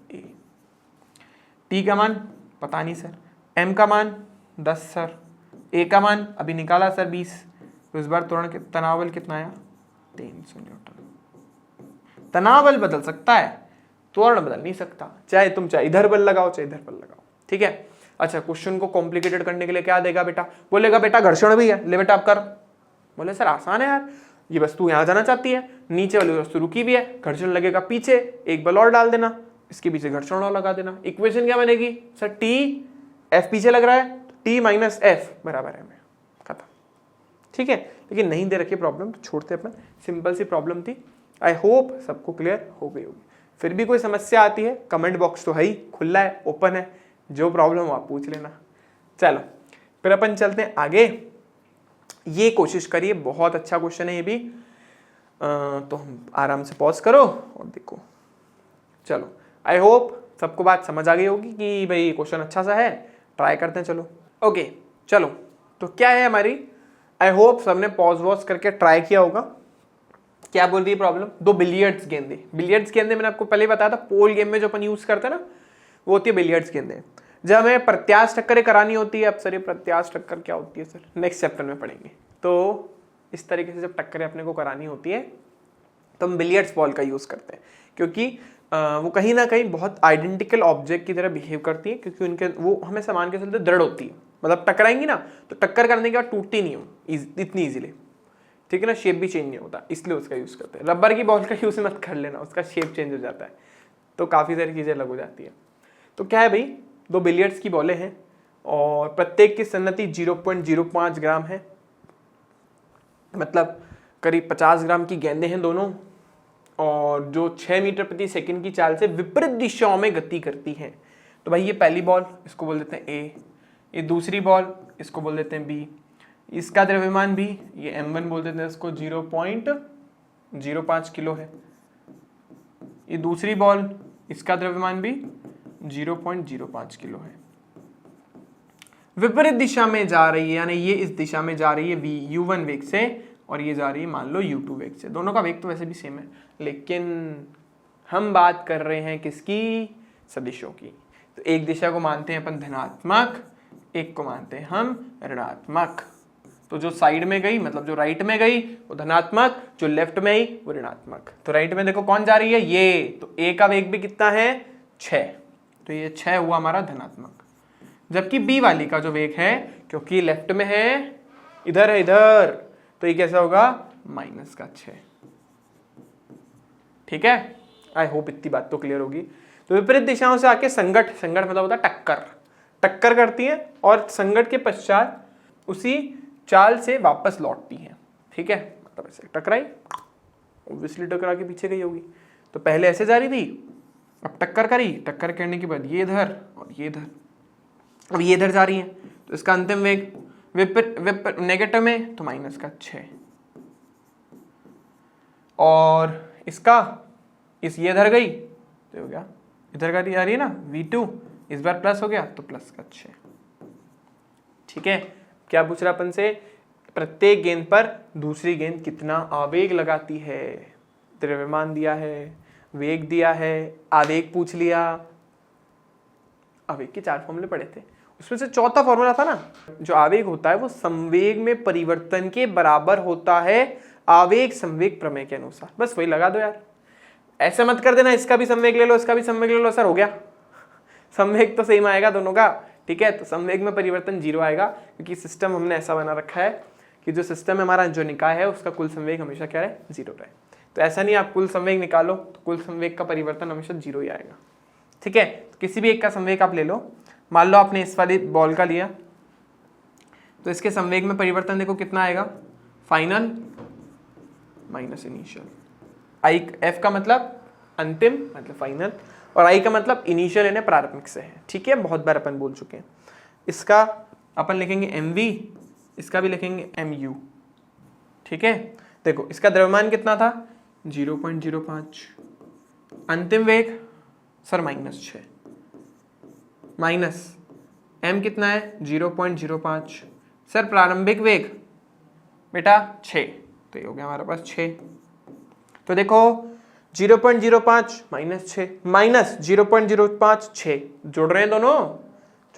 T का मान पता नहीं सर, M का मान 10 सर, A का मान अभी निकाला सर 20, तो इस बार त्वरण तनाव बल कितना आया 300 न्यूटन। तनाव बल बदल सकता है, त्वरण बदल नहीं सकता, चाहे तुम चाहे इधर बल लगाओ चाहे इधर बल लगाओ। ठीक है, अच्छा क्वेश्चन को कॉम्प्लिकेटेड करने के लिए क्या देगा बेटा, बोलेगा बेटा घर्षण भी है, ले बेटा आप कर। बोले सर आसान है यार, ये वस्तु यहाँ जाना चाहती है, नीचे वाली वस्तु रुकी भी है, घर्षण लगेगा पीछे, एक बल और डाल देना, इसके पीछे घर्षण और लगा देना। इक्वेशन क्या बनेगी सर, टी, एफ पीछे लग रहा है, टी माइनस एफ बराबर है, खत्म। ठीक है, लेकिन नहीं दे रखी प्रॉब्लम तो छोड़ते अपन, सिंपल सी प्रॉब्लम थी। आई होप सबको क्लियर हो गई होगी। फिर भी कोई समस्या आती है, कमेंट बॉक्स तो है ही, खुला है, ओपन है, जो प्रॉब्लम हो आप पूछ लेना। चलो फिर अपन चलते हैं आगे। ये कोशिश करिए, बहुत अच्छा क्वेश्चन है ये भी, तो हम आराम से पॉज करो और देखो। चलो आई होप सबको बात समझ आ गई होगी कि भाई क्वेश्चन अच्छा सा है, ट्राई करते हैं। चलो ओके, चलो तो क्या है हमारी, आई होप सबने पॉज वॉज करके ट्राई किया होगा। क्या बोल रही है प्रॉब्लम, 2 बिलियर्ड्स गेंदे। बिलियर्ड्स गेंदे मैंने आपको पहले ही बताया था, पोल गेम में जो अपन यूज करते हैं ना, वो होती है बिलियर्ड्स गेंदे। जब हमें प्रत्याश टक्करें करानी होती है, अब सर ये प्रत्याश टक्कर क्या होती है सर, नेक्स्ट चैप्टर में पढ़ेंगे। तो इस तरीके से जब टक्करें अपने को करानी होती है तो हम बिलियर्ड्स बॉल का यूज करते हैं, क्योंकि वो कहीं ना कहीं बहुत आइडेंटिकल ऑब्जेक्ट की तरह बिहेव करती है, क्योंकि उनके वो हमें सामान के चलते दृढ़ होती है, मतलब टकराएंगी ना तो टक्कर करने के बाद टूटती नहीं हो इतनी इजीली। ठीक है ना, शेप भी चेंज नहीं होता, इसलिए उसका यूज करते हैं। रबर की बॉल का यूज मत कर लेना, उसका शेप चेंज हो जाता है, तो काफी सारी चीजें अलग हो जाती है। तो क्या है भाई, 2 बिलियर्ड्स की बॉलें हैं और प्रत्येक की सन्नति 0.05 ग्राम है, मतलब करीब 50 ग्राम की गेंदें हैं दोनों, और जो 6 मीटर प्रति सेकंड की चाल से विपरीत दिशाओं में गति करती हैं। तो भाई ये पहली बॉल, इसको बोल देते हैं ए, ये दूसरी बॉल, इसको बोल देते हैं बी, इसका द्रव्यमान भी, ये m1 बोल देते हैं इसको, 0.05 किलो है। ये दूसरी बॉल, इसका द्रव्यमान भी 0.05 किलो है। विपरीत दिशा में जा रही है, यानी ये इस दिशा में जा रही है u1 वेग से और ये जा रही है मान लो u2 वेग से। दोनों का वेग तो वैसे भी सेम है, लेकिन हम बात कर रहे हैं किसकी, सदिशों की। तो एक दिशा को मानते हैं अपन धनात्मक, एक को मानते हैं हम ऋणात्मक। तो जो साइड में गई मतलब जो राइट में गई वो धनात्मक, जो लेफ्ट में आई वो ऋणात्मक। तो राइट में देखो कौन जा रही है, ये, तो ए का वेग भी कितना है, 6, तो ये 6 हुआ हमारा धनात्मक। जबकि बी वाली का जो वेग है, क्योंकि लेफ्ट में है, इधर है इधर, तो ये कैसा होगा, -6। ठीक है, आई होप इतनी बात तो क्लियर होगी। तो विपरीत दिशाओं से आके संगठ, संगठ मतलब होता है टक्कर, टक्कर करती है और संगठ के पश्चात उसी चाल से वापस लौटती है। ठीक है, मतलब ऐसे टकराई, ऑब्वियसली टकरा के पीछे गई होगी। तो पहले ऐसे जा रही थी, अब टक्कर करी, टक्कर करने के बाद ये इधर और ये इधर, अब ये इधर जा रही है, तो इसका अंतिम वेग नेगेटिव में तो -6, और इसका इस ये इधर गई तो हो गया, इधर का जा रही है ना v2, इस बार प्लस हो गया तो +6। ठीक है, क्या पूछ रहा अपन से, प्रत्येक गेंद पर दूसरी गेंद कितना आवेग लगाती है। द्रव्यमान दिया है, वेग दिया है, आवेग पूछ लिया। आवेग के 4 फॉर्मूले पढ़े थे, उसमें से चौथा फॉर्मूला था ना, जो आवेग होता है वो संवेग में परिवर्तन के बराबर होता है आवेग संवेग प्रमेय के अनुसार। बस वही लगा दो यार, ऐसे मत कर देना इसका भी संवेग ले लो इसका भी संवेग ले लो, सर हो गया, संवेग तो सेम आएगा दोनों का। ठीक है, तो संवेग में परिवर्तन 0 आएगा, क्योंकि सिस्टम हमने ऐसा बना रखा है कि जो सिस्टम है हमारा, जो निकाय है उसका कुल संवेग हमेशा क्या है, 0 रहे। तो ऐसा नहीं आप कुल संवेग निकालो तो कुल संवेग का परिवर्तन हमेशा 0 ही आएगा। ठीक है, तो किसी भी एक का संवेग आप ले लो। मान लो आपने इस वाली बॉल का लिया, तो इसके संवेग में परिवर्तन देखो कितना आएगा, final minus initial. I F का मतलब अंतिम मतलब फाइनल, और आई का मतलब इनिशियल यानी प्रारंभिक से है। ठीक है, बहुत बार अपन बोल चुके हैं। इसका अपन लिखेंगे mv, इसका भी लिखेंगे mu। ठीक है, देखो इसका द्रव्यमान कितना था, 0.05, अंतिम वेग सर -6, माइनस m कितना है 0.05, सर प्रारंभिक वेग बेटा 6, तो ये हो गया हमारे पास 6। तो देखो 0.05 -6 माइनस 0.05 6 जोड़ रहे हैं दोनों,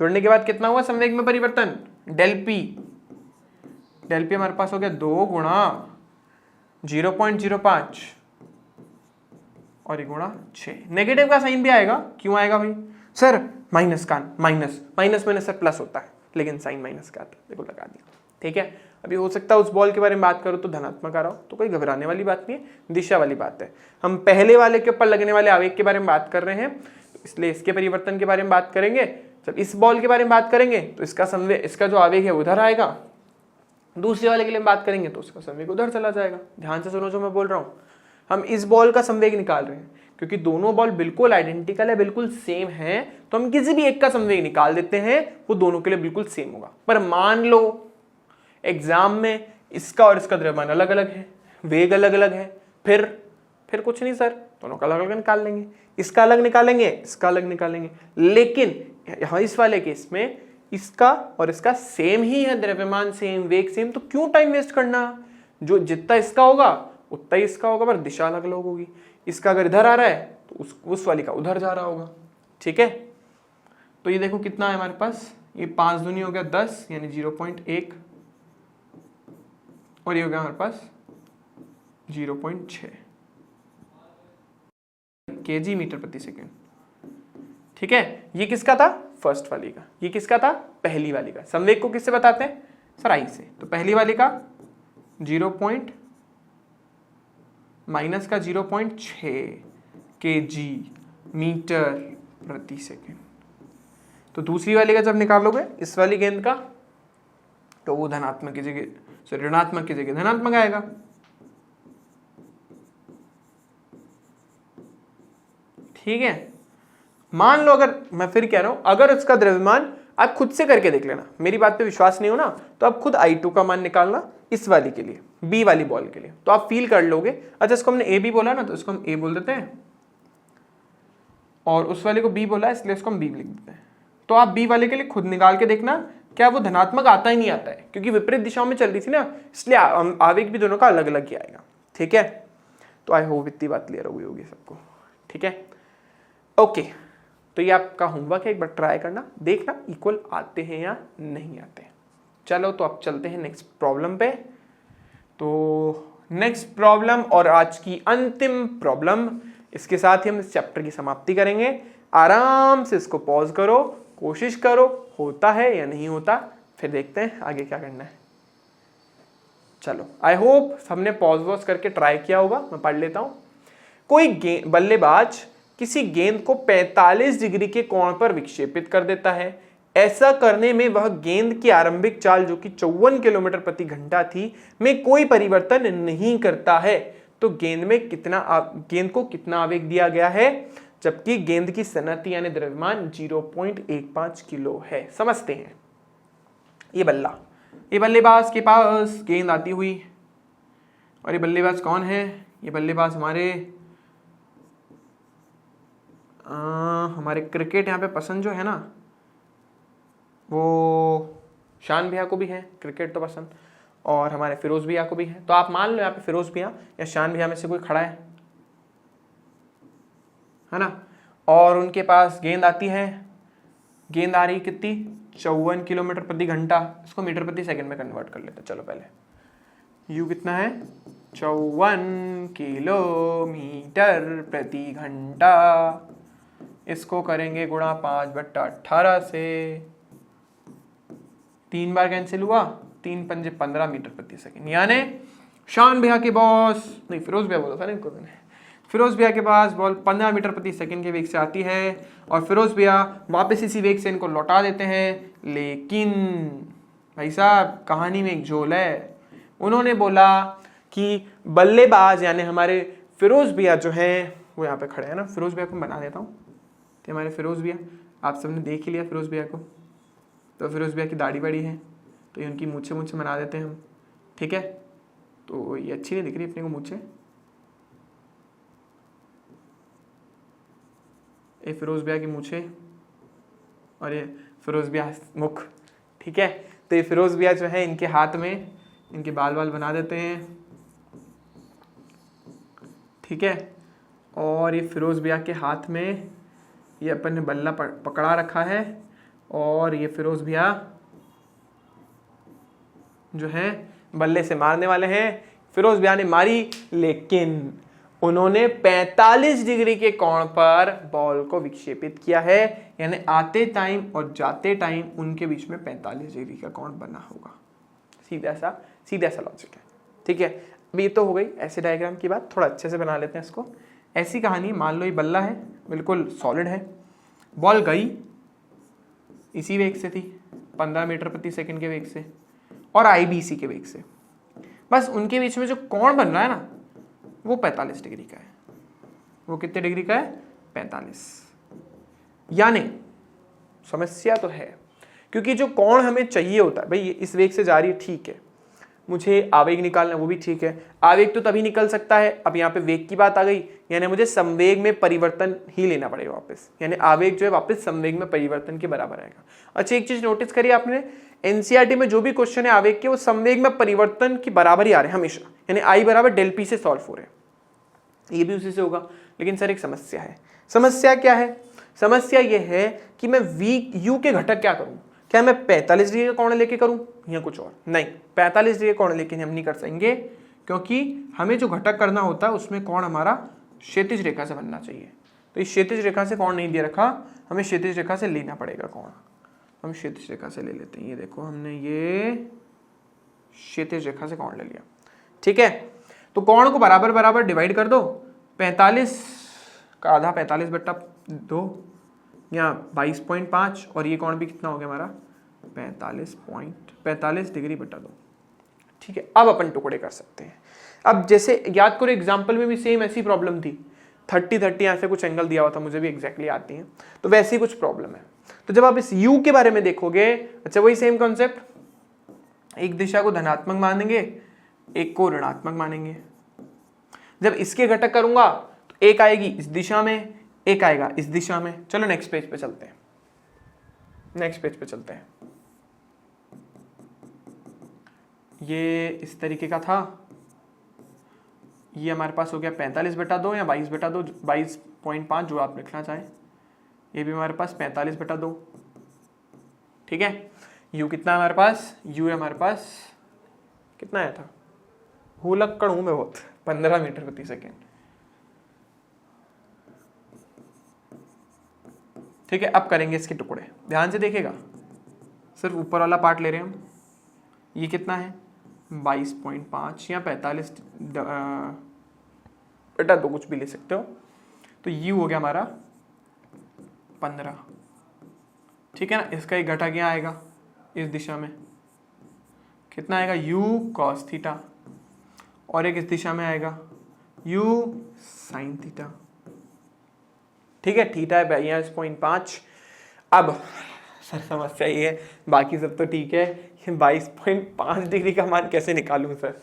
जोड़ने के बाद कितना हुआ संवेग में परिवर्तन, डेल पी हमारे पास हो गया 2 गुणा 0.05 और ये गुणा 6। नेगेटिव का साइन भी आएगा, क्यों आएगा भाई, सर माइनस का माइनस सर प्लस होता है, लेकिन साइन माइनस का आता है, देखो लगा दिया। ठीक है, अभी हो सकता है उस बॉल के बारे में बात करो तो धनात्मक आ रहा हो, तो कोई घबराने वाली बात नहीं है, दिशा वाली बात है। हम पहले वाले के ऊपर लगने वाले आवेग के बारे में बात कर रहे हैं, इसलिए इसके परिवर्तन के बारे में बात करेंगे। जब इस बॉल के बारे में बात करेंगे तो इसका संवेग, इसका जो आवेग है उधर आएगा, दूसरे वाले के लिए बात करेंगे तो उसका संवेग उधर चला जाएगा। ध्यान से सुनो जो मैं बोल रहा हूँ, हम इस बॉल का संवेग निकाल रहे हैं क्योंकि दोनों बॉल बिल्कुल आइडेंटिकल है, बिल्कुल सेम है, तो हम किसी भी एक का संवेग निकाल देते हैं, वो दोनों के लिए बिल्कुल सेम होगा। पर मान लो एग्जाम में इसका और इसका द्रव्यमान अलग अलग है, वेग अलग अलग है, फिर कुछ नहीं सर, दोनों का अलग अलग निकाल लेंगे, इसका अलग निकालेंगे, इसका अलग निकालेंगे। लेकिन यहाँ इस वाले केस में इसका और इसका सेम ही है, द्रव्यमान सेम, वेग सेम, तो क्यों टाइम वेस्ट करना। जो जितना इसका होगा उतना ही इसका होगा, पर दिशा अलग अलग होगी। इसका अगर इधर आ रहा है तो उस वाली का उधर जा रहा होगा। ठीक है, तो ये देखो कितना है हमारे पास, ये 5 दूनी हो गया 10 यानी 0.1, और ये हो गया हमारे पास 0.6 kg मीटर प्रति सेकेंड। ठीक है, ये किसका था, फर्स्ट वाली का, ये किसका था, पहली वाली का। संवेग को किससे बताते हैं, सर आई से। तो पहली वाली का 0.6 kg मीटर प्रति सेकेंड। तो दूसरी वाली का जब निकालोगे इस वाली गेंद का, तो वो धनात्मक की जगह, सॉरी ऋणात्मक की जगह धनात्मक आएगा। ठीक है, मान लो अगर मैं फिर कह रहा हूं, अगर उसका द्रव्यमान आप खुद से करके देख लेना, मेरी बात पे विश्वास नहीं हो ना तो आप खुद I2 का मान निकालना इस वाली के लिए, बी वाली बॉल के लिए, तो आप फील कर लोगे। अच्छा इसको हमने ए बी बोला ना तो इसको हम ए बोल देते हैं, और उस वाले को बी बोला है इसलिए इसको हम बी लिख देते हैं। तो आप बी वाले के लिए खुद निकाल के देखना क्या वो धनात्मक आता ही नहीं आता है, क्योंकि विपरीत दिशाओं में चल रही थी ना, इसलिए आवेग भी दोनों का अलग अलग ही आएगा। ठीक है, तो आई होप इतनी बात क्लियर हुई होगी सबको। ठीक है, ओके, तो ये आपका होमवर्क है, एक बार ट्राई करना, देखना इक्वल आते हैं या नहीं आते हैं। चलो तो अब चलते हैं नेक्स्ट प्रॉब्लम पे। तो नेक्स्ट प्रॉब्लम और आज की अंतिम प्रॉब्लम, इसके साथ ही हम इस चैप्टर की समाप्ति करेंगे। आराम से इसको पॉज करो, कोशिश करो होता है या नहीं होता, फिर देखते हैं आगे क्या करना है। चलो आई होप सबने पॉज वॉज करके ट्राई किया होगा। मैं पढ़ लेता हूं। कोई बल्लेबाज किसी गेंद को 45 डिग्री के कोण पर विक्षेपित कर देता है। ऐसा करने में वह गेंद की आरंभिक चाल जो कि 54 किलोमीटर प्रति घंटा थी में कोई परिवर्तन नहीं करता है। तो गेंद को कितना आवेग दिया गया है, जबकि गेंद की सनती यानी द्रव्यमान 0.15 किलो है। समझते हैं। ये बल्लेबाज के पास गेंद आती हुई, और ये बल्लेबाज कौन है? ये बल्लेबाज हमारे क्रिकेट यहाँ पे पसंद जो है ना, वो शान भैया को भी है क्रिकेट तो पसंद, और हमारे फिरोज भैया को भी है। तो आप मान लो यहाँ पे फिरोज भैया या शान भैया में से कोई खड़ा है ना, और उनके पास गेंद आती है। गेंद आ रही कितनी? 54 किलोमीटर प्रति घंटा। इसको मीटर प्रति सेकंड में कन्वर्ट कर लेते हैं। चलो पहले यू कितना है? 54 किलोमीटर प्रति घंटा। इसको करेंगे गुणा 5/18 से, 3 बार कैंसिल हुआ, 3 पंजे 15 मीटर प्रति सेकंड। यानी शान भैया के बॉस नहीं, फिरोज भैया बोला था ना इनको मैंने, फिरोज भैया के पास बॉल 15 मीटर प्रति सेकंड के वेग से आती है, और फिरोज भैया वापस इसी वेग से इनको लौटा देते हैं। लेकिन भाई साहब कहानी में एक झोल है। उन्होंने बोला कि बल्लेबाज यानी हमारे फिरोज भैया जो है वो यहाँ पे खड़े हैं ना, फिरोज भैया को बना देता हूँ। तो हमारे फिरोज भैया, आप सबने देख ही लिया फिरोज भैया को, तो फिरोज भैया की दाढ़ी बड़ी है तो ये उनकी मूछें बना देते हैं हम। ठीक है, तो ये अच्छी नहीं दिख रही अपने को मूछें। ये फिरोज भैया की मूछें और ये फिरोज भैया मुख। ठीक है, तो ये फिरोज भैया जो है इनके हाथ में इनके बाल बना देते हैं। ठीक है, और ये फिरोज भैया के हाथ में ये अपन ने बल्ला पकड़ा रखा है, और ये फिरोज भैया जो है बल्ले से मारने वाले हैं। फिरोज भैया ने मारी, लेकिन उन्होंने 45 डिग्री के कोण पर बॉल को विक्षेपित किया है, यानी आते टाइम और जाते टाइम उनके बीच में 45 डिग्री का कोण बना होगा। सीधा सा लॉजिक है। ठीक है, अब ये तो हो गई ऐसे डायग्राम की बात, थोड़ा अच्छे से बना लेते हैं इसको। ऐसी कहानी, मान लो ये बल्ला है, बिल्कुल सॉलिड है, बॉल गई इसी वेग से थी 15 मीटर प्रति सेकंड के वेग से, और आई भी इसी के वेग से। बस उनके बीच में जो कोण बन रहा है ना वो 45 डिग्री का है। वो कितने डिग्री का है? 45। यानी समस्या तो है, क्योंकि जो कोण हमें चाहिए होता है, भाई इस वेग से जा रही है, ठीक है, मुझे आवेग निकालना, वो भी ठीक है। आवेग तो तभी निकल सकता है, अब यहाँ पे वेग की बात आ गई, यानी मुझे संवेग में परिवर्तन ही लेना पड़ेगा वापस, यानी आवेग जो है वापस संवेग में परिवर्तन के बराबर आएगा। अच्छा एक चीज नोटिस करिए आपने, एनसीईआरटी में जो भी क्वेश्चन है आवेग के, वो संवेग में परिवर्तन की बराबर ही आ रहे हैं हमेशा, यानी आई बराबर डेल पी से सॉल्व हो रहे हैं। ये भी उसी से होगा। लेकिन सर एक समस्या है। समस्या क्या है? समस्या ये है कि मैं यू के घटक क्या करूं? क्या मैं 45 डिग्री का कोण लेके करूं या कुछ और? नहीं, 45 डिग्री का कोण लेके हम नहीं कर सकेंगे, क्योंकि हमें जो घटक करना होता है उसमें कोण हमारा क्षैतिज रेखा से बनना चाहिए। तो इस क्षैतिज रेखा से कोण नहीं दे रखा, हमें क्षैतिज रेखा से लेना पड़ेगा कोण। हम क्षैतिज रेखा से ले लेते हैं। ये देखो हमने ये क्षैतिज रेखा से कोण ले लिया। ठीक है, तो कोण को बराबर बराबर डिवाइड कर दो। 45 का आधा 45/2 या 22.5, और ये कोण भी कितना हो गया हमारा 45 डिग्री बटा 2। ठीक है, अब अपन टुकड़े कर सकते हैं। अब जैसे याद करो एग्जाम्पल में भी सेम ऐसी प्रॉब्लम थी, 30 यहाँ से कुछ एंगल दिया हुआ था, मुझे भी एग्जैक्टली आती है, तो वैसी कुछ प्रॉब्लम है। तो जब आप इस u के बारे में देखोगे, अच्छा वही सेम कॉन्सेप्ट, एक दिशा को धनात्मक मानेंगे, एक को ऋणात्मक मानेंगे। जब इसके घटक करूंगा तो एक आएगी इस दिशा में, एक आएगा इस दिशा में। चलो नेक्स्ट पेज पे चलते हैं, नेक्स्ट पेज पे चलते हैं। ये इस तरीके का था, ये हमारे पास हो गया 45/2 या 22/2, 22.5 जो आप लिखना चाहें। ये भी हमारे पास 45/2, ठीक है। u कितना है हमारे पास, u है हमारे पास कितना आया था, हुलक्कड़ हूं मैं बहुत, 15 मीटर प्रति सेकेंड, ठीक है। अब करेंगे इसके टुकड़े, ध्यान से देखिएगा, सिर्फ ऊपर वाला पार्ट ले रहे हैं हम। ये कितना है 22.5 या 45/2, कुछ भी ले सकते हो। तो u हो गया हमारा 15, ठीक है ना। इसका एक घटक यहाँ आएगा इस दिशा में, कितना आएगा u cos थीटा, और एक इस दिशा में आएगा u sin थीटा, ठीक है। थीटा है 42.5। अब सर समस्या ये है, बाकी सब तो ठीक है, 22.5 डिग्री का मान कैसे निकालूं सर?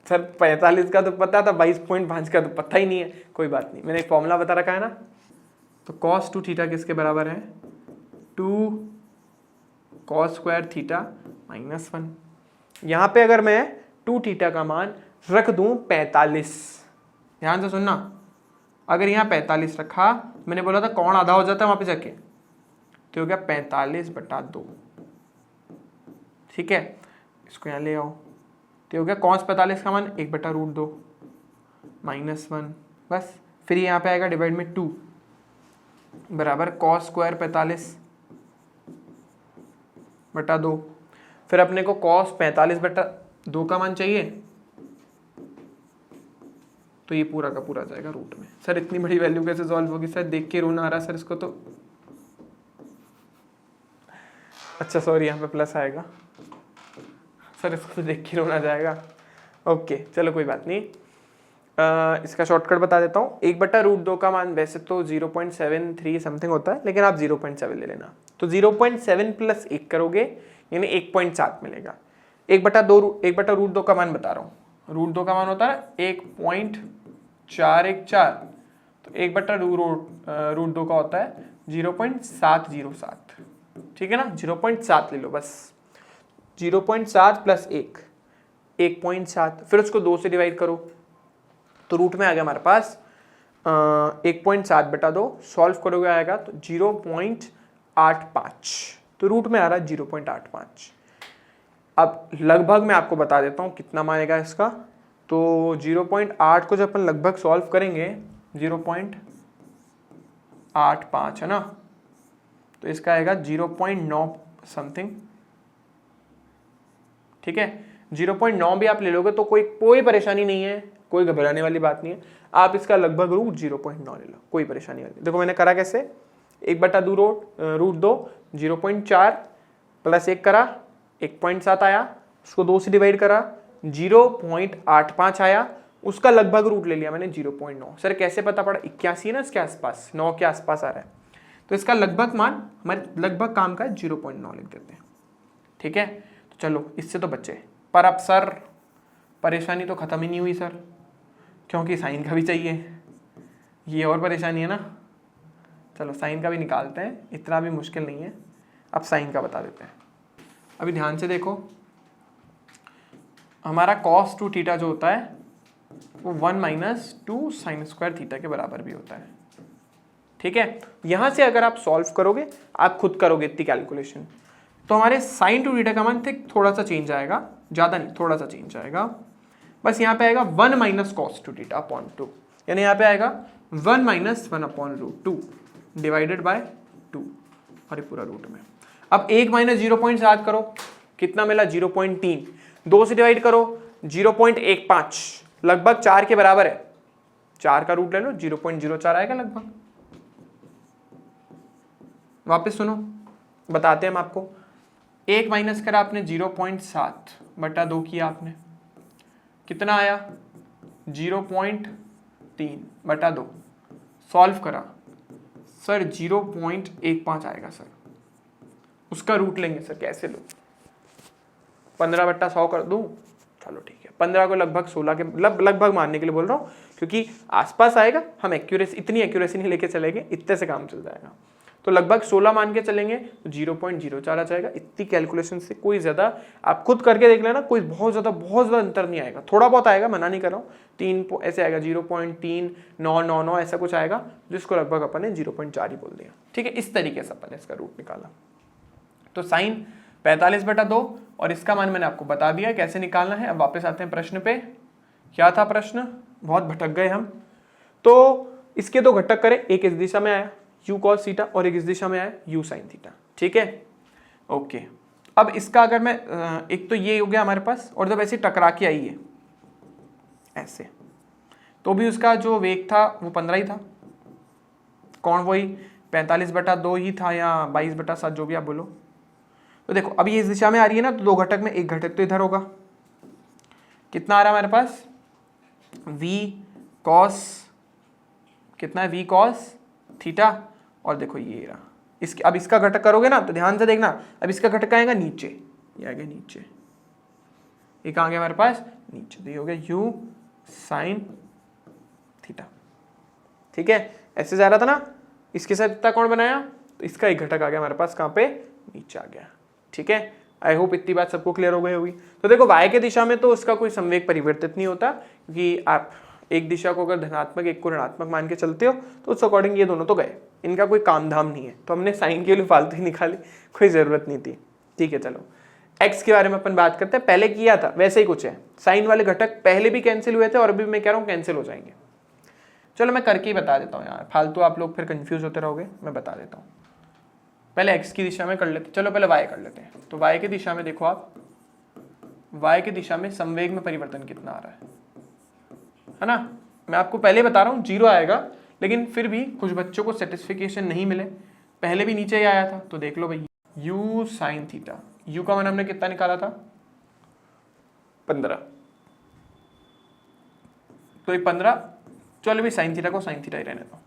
सर 45 का तो पता था, 22.5 का तो पता ही नहीं है। कोई बात नहीं, मैंने एक फॉर्मूला बता रखा है ना। तो cos 2 थीटा किसके बराबर है, 2 cos स्क्वायर थीटा -1। यहाँ पे अगर मैं 2 थीटा का मान रख दूं 45, ध्यान से सुनना, अगर यहाँ 45 रखा, मैंने बोला था कौन आधा हो जाता है वहां पे जाके, तो हो गया 45/2, ठीक है। इसको यहाँ ले आओ, तो हो गया cos 45 का मान 1/√2 -1, बस। फिर यहाँ पे आएगा डिवाइड में 2 बराबर cos स्क्वायर 45/2। फिर अपने को cos 45/2 का मान चाहिए, तो ये पूरा का पूरा जाएगा रूट में। सर इतनी बड़ी वैल्यू कैसे सॉल्व होगी सर, देख के रोना आ रहा सर इसको तो। अच्छा सॉरी, यहाँ पे प्लस आएगा सर, इसको तो देख के रोना जाएगा। ओके चलो कोई बात नहीं, इसका शॉर्टकट बता देता हूँ। 1/√2 का मान वैसे तो 0.73 समथिंग होता है, लेकिन आप 0.7 ले लेना। तो 0.7 + 1 करोगे यानी 1.7 मिलेगा। 1/√2 का मान बता रहा हूँ, √2 का मान होता है 1.414, तो 1/√2 का होता है 0.707, ठीक है ना। 0.7 ले लो बस, 0.7 + 1 1.7, फिर उसको 2 से डिवाइड करो, तो रूट में आ गया हमारे पास 1.7/2, सॉल्व करोगे आएगा तो 0.85, तो रूट में आ रहा है 0.85। अब लगभग मैं आपको बता देता हूँ कितना मानेगा इसका। तो 0.8 को जब अपन लगभग सॉल्व करेंगे 0.85 है ना, तो इसका आएगा 0.9 समथिंग, ठीक है। 0.9 भी आप ले लोगे तो कोई परेशानी नहीं है, कोई घबराने वाली बात नहीं है। आप इसका लगभग रूट 0.9 ले लो, कोई परेशानी वाली। देखो मैंने करा कैसे, 1/√2 0.4 + 1 करा, 1.7 आया, उसको 2 से डिवाइड करा 0.85 आया, उसका लगभग रूट ले लिया मैंने 0.9। सर कैसे पता पड़ा, 81 है ना इसके आसपास, 9 के आसपास आ रहा है, तो इसका लगभग मान हमारे लगभग काम का 0.9 लिख देते हैं, ठीक है। तो चलो इससे तो बचे, पर अब सर परेशानी तो ख़त्म ही नहीं हुई सर, क्योंकि साइन का भी चाहिए, ये और परेशानी है ना। चलो साइन का भी निकालते हैं, इतना भी मुश्किल नहीं है। अब साइन का बता देते हैं। अभी ध्यान से देखो, हमारा cos 2 थीटा जो होता है वो 1 - 2 sin स्क्वायर थीटा के बराबर भी होता है, ठीक है। यहां से अगर आप सॉल्व करोगे, आप खुद करोगे इतनी कैलकुलेशन, तो हमारे sin 2 थीटा का मान थोड़ा सा चेंज आएगा, ज़्यादा नहीं, थोड़ा सा चेंज आएगा। बस यहाँ पे आएगा 1 - cos 2 थीटा अपॉन 2, यानी यहाँ पे आएगा 1 - 1/√2 डिवाइडेड बाय 2, और ये पूरा रूट में। अब 1 - 0.7 करो, कितना मिला 0.3, 2 से डिवाइड करो 0.15, लगभग 4 के बराबर है, 4 का रूट ले लो 0.04 आएगा लगभग। वापस सुनो, बताते हैं हम आपको। 1 माइनस करा आपने 0.7/2 किया आपने, कितना आया 0.3/2, सॉल्व करा सर 0.15 आएगा सर, उसका रूट लेंगे सर, कैसे लो? 15/100 कर दूं? चलो ठीक है, 15 को लगभग 16 के लगभग मानने के लिए बोल रहा हूँ, क्योंकि आसपास आएगा, हम एक्यूरेसी इतनी एक्यूरेसी नहीं लेके चलेंगे, इतने से काम चल जाएगा। तो लगभग 16 मान के चलेंगे तो 0.04 आ जाएगा। इतनी कैलकुलेशन से कोई ज़्यादा आप खुद करके देख लेना, कोई बहुत ज़्यादा अंतर नहीं आएगा, थोड़ा बहुत आएगा, मना नहीं कर रहा हूँ। 3 ऐसे आएगा, 0.3999 ऐसा कुछ आएगा, जिसको लगभग अपन ने 0.4 ही बोल दिया। ठीक है, इस तरीके से अपन ने इसका रूट निकाला। तो साइन 45/2 और इसका मान मैंने आपको बता दिया कैसे निकालना है। अब वापस आते हैं प्रश्न पे। क्या था प्रश्न? बहुत भटक गए हम। तो इसके दो घटक करें, एक इस दिशा में आया u cos थीटा और एक इस दिशा में आया u sin थीटा। ठीक है, ओके। अब इसका अगर मैं एक तो ये हो गया हमारे पास, और जब ऐसे टकरा के आई है ऐसे, तो भी उसका जो वेग था वो 15 ही था। कौन? वही 45/2 ही था या 22/7, जो भी आप बोलो। तो देखो अभी इस दिशा में आ रही है ना, तो दो घटक में एक घटक तो इधर होगा। कितना आ रहा है हमारे पास? v cos, कितना है? v cos थीटा, और देखो ये रहा इसके। अब इसका घटक करोगे ना तो ध्यान से देखना, अब इसका घटक आएगा नीचे, ये आ गया नीचे, ये कहाँ गया हमारे पास? नीचे। तो ये हो गया u sin थीटा। ठीक है, ऐसे जा रहा था ना, इसके साथ इतना कौन बनाया, तो इसका एक घटक आ गया हमारे पास, कहाँ पे? नीचे आ गया। ठीक है, आई होप इतनी बात सबको क्लियर हो गई होगी। तो देखो y के दिशा में तो उसका कोई संवेग परिवर्तित नहीं होता, क्योंकि आप एक दिशा को अगर धनात्मक एक को ऋणात्मक मान के चलते हो तो उस अकॉर्डिंग ये दोनों तो गए, इनका कोई काम धाम नहीं है। तो हमने साइन के लिए फालतू ही निकाली, कोई जरूरत नहीं थी। ठीक है, चलो x के बारे में अपन बात करते हैं। पहले किया था वैसे ही कुछ है, साइन वाले घटक पहले भी कैंसिल हुए थे और अभी मैं कह रहा हूँ कैंसिल हो जाएंगे। चलो मैं करके ही बता देता हूँ यार, फालतू आप लोग फिर कंफ्यूज होते रहोगे, मैं बता देता हूँ। पहले x की दिशा में कर लेते, चलो पहले y कर लेते हैं। तो y की दिशा में देखो आप, y की दिशा में संवेग में परिवर्तन कितना आ रहा है ना? मैं आपको पहले बता रहा हूँ 0 आएगा, लेकिन फिर भी कुछ बच्चों को सेटिस्फिकेशन नहीं मिले, पहले भी नीचे ही आया था। तो देख लो भाई, u sin थीटा, u का मान हमने कितना निकाला था? 15। तो ये 15, चलो भाई साइन थीटा को साइन थीटा ही रहने दो,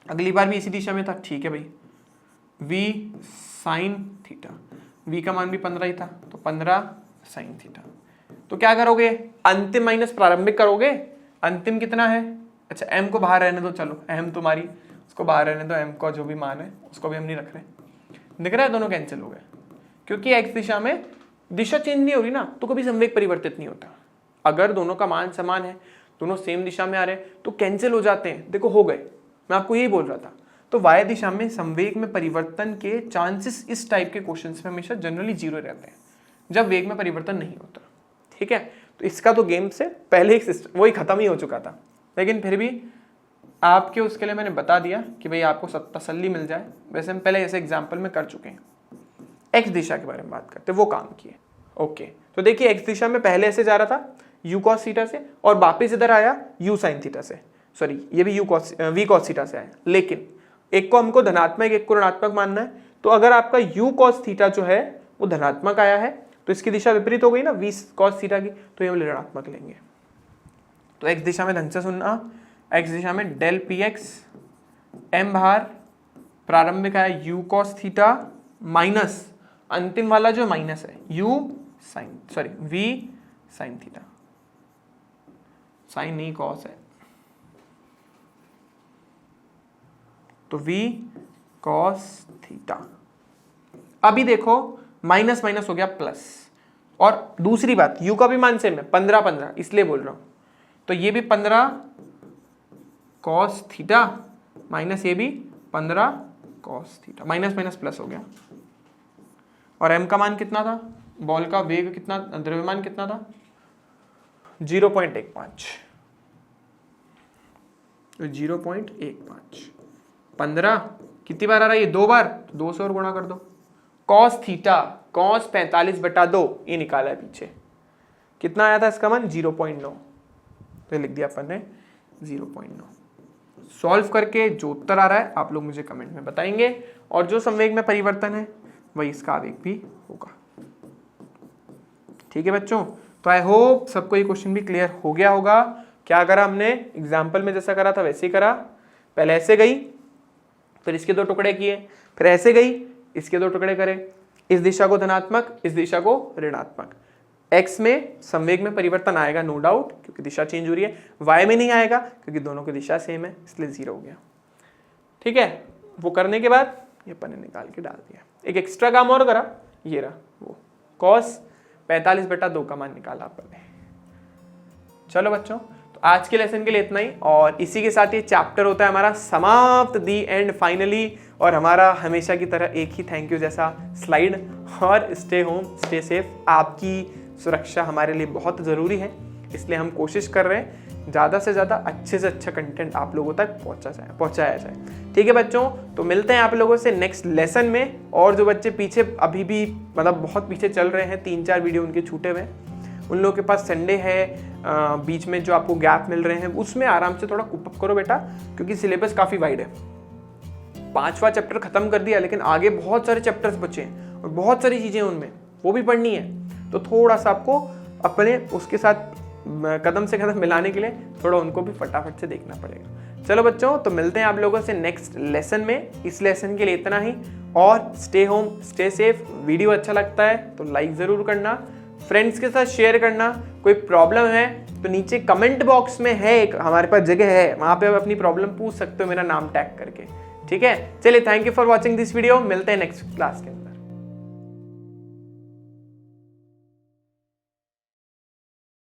अगली बार भी इसी दिशा में था। ठीक है भाई, v sin थीटा, v का मान भी 15 ही था, तो 15 sin थीटा। तो क्या करोगे? अंतिम माइनस प्रारंभिक करोगे। अंतिम कितना है? अच्छा m को बाहर रहने दो, चलो m तुम्हारी उसको बाहर रहने दो, m का जो भी मान है उसको भी हम नहीं रख रहे। दिख रहा है दोनों कैंसिल हो गए, क्योंकि x दिशा में दिशा चेंज नहीं हो रही ना, तो कभी संवेग परिवर्तित नहीं होता। अगर दोनों का मान समान है, दोनों सेम दिशा में आ रहे हैं, तो कैंसिल हो जाते हैं। देखो हो गए, मैं आपको यही बोल रहा था। तो y दिशा में संवेग में परिवर्तन के चांसेस इस टाइप के क्वेश्चन में हमेशा जनरली 0 रहते हैं, जब वेग में परिवर्तन नहीं होता। ठीक है, तो इसका तो गेम से पहले ही सिस्टम वही खत्म ही हो चुका था, लेकिन फिर भी आपके उसके लिए मैंने बता दिया कि भाई आपको तसल्ली मिल जाए। वैसे हम पहले ऐसे एग्जाम्पल में कर चुके हैं। एक्स दिशा के बारे में बात करते, वो काम किए। ओके, तो देखिए एक्स दिशा में पहले ऐसे जा रहा था u cos थीटा से, और वापिस इधर आया u sin थीटा से, सॉरी ये भी v cos थीटा से आया, लेकिन एक को हमको धनात्मक एक को ऋणात्मक मानना है। तो अगर आपका u cos थीटा जो है वो धनात्मक आया है, तो इसकी दिशा विपरीत हो गई ना v cos थीटा की, तो ये हम ऋणात्मक लेंगे। तो x दिशा में ढंग से सुनना, x दिशा में डेल px m बाहर, प्रारंभिक आया u cos थीटा माइनस अंतिम वाला जो माइनस है v sin थीटा, साइन नहीं कॉस है, तो v cos थीटा। अभी देखो माइनस माइनस हो गया प्लस, और दूसरी बात u का भी मान सेम है 15 इसलिए बोल रहा हूं, तो ये भी 15 cos थीटा माइनस ये भी 15 cos theta, minus minus plus हो गया। और m का मान कितना था? बॉल का वेग कितना, द्रव्यमान कितना था? 0.15, तो 0.15 15 कितनी बार आ रहा है? ये 2 बार, तो 2 से और गुणा कर दो। cos थीटा cos 45/2 ये निकाला है पीछे, कितना आया था इसका मान? 0.9, तो लिख दिया अपन ने 0.9। सॉल्व करके जो उत्तर आ रहा है आप लोग मुझे कमेंट में बताएंगे, और जो संवेग में परिवर्तन है वही इसका आवेग भी होगा। ठीक है बच्चों, तो आई होप सबको ये क्वेश्चन भी क्लियर हो गया होगा। क्या करा हमने? एग्जाम्पल में जैसा करा था वैसे ही करा। पहले ऐसे गई, फिर इसके 2 टुकड़े किए, फिर ऐसे गई, इसके 2 टुकड़े करें, इस दिशा को धनात्मक, इस दिशा को ऋणात्मक। x में संवेग में परिवर्तन आएगा नो डाउट, क्योंकि दिशा चेंज हो रही है। y में नहीं आएगा क्योंकि दोनों की दिशा सेम है, इसलिए 0 हो गया। ठीक है, वो करने के बाद ये अपन ने निकाल के डाल दिया। एक एक्स्ट्रा काम और करा, ये रहा वो cos 45/2 का मान निकाला अपन ने। चलो बच्चों, तो आज के लेसन के लिए इतना ही, और इसी के साथ ये चैप्टर होता है हमारा समाप्त, दी एंड फाइनली। और हमारा हमेशा की तरह एक ही थैंक यू जैसा स्लाइड, और स्टे होम स्टे सेफ। आपकी सुरक्षा हमारे लिए बहुत ज़रूरी है, इसलिए हम कोशिश कर रहे हैं ज़्यादा से ज़्यादा अच्छे से अच्छा कंटेंट आप लोगों तक पहुँचाया जाए। ठीक है बच्चों, तो मिलते हैं आप लोगों से नेक्स्ट लेसन में। और जो बच्चे पीछे अभी भी मतलब बहुत पीछे चल रहे हैं, 3-4 वीडियो उनके छूटे हुए, उन लोगों के पास संडे है बीच में जो आपको गैप मिल रहे हैं, उसमें आराम से थोड़ा कुप अप करो बेटा, क्योंकि सिलेबस काफ़ी वाइड है। 5वां चैप्टर खत्म कर दिया, लेकिन आगे बहुत सारे चैप्टर्स बचे हैं और बहुत सारी चीज़ें उनमें वो भी पढ़नी है। तो थोड़ा सा आपको अपने उसके साथ कदम से कदम मिलाने के लिए थोड़ा उनको भी फटाफट से देखना पड़ेगा। चलो बच्चों, तो मिलते हैं आप लोगों से नेक्स्ट लेसन में। इस लेसन के लिए इतना ही, और stay home stay safe. Video अच्छा लगता है तो लाइक ज़रूर करना, फ्रेंड्स के साथ शेयर करना। कोई प्रॉब्लम है तो नीचे कमेंट बॉक्स में है, एक हमारे पास जगह है, वहाँ पे आप अपनी प्रॉब्लम पूछ सकते हो मेरा नाम टैग करके। ठीक है, चलिए, thank you for watching this video. मिलते हैं नेक्स्ट क्लास के।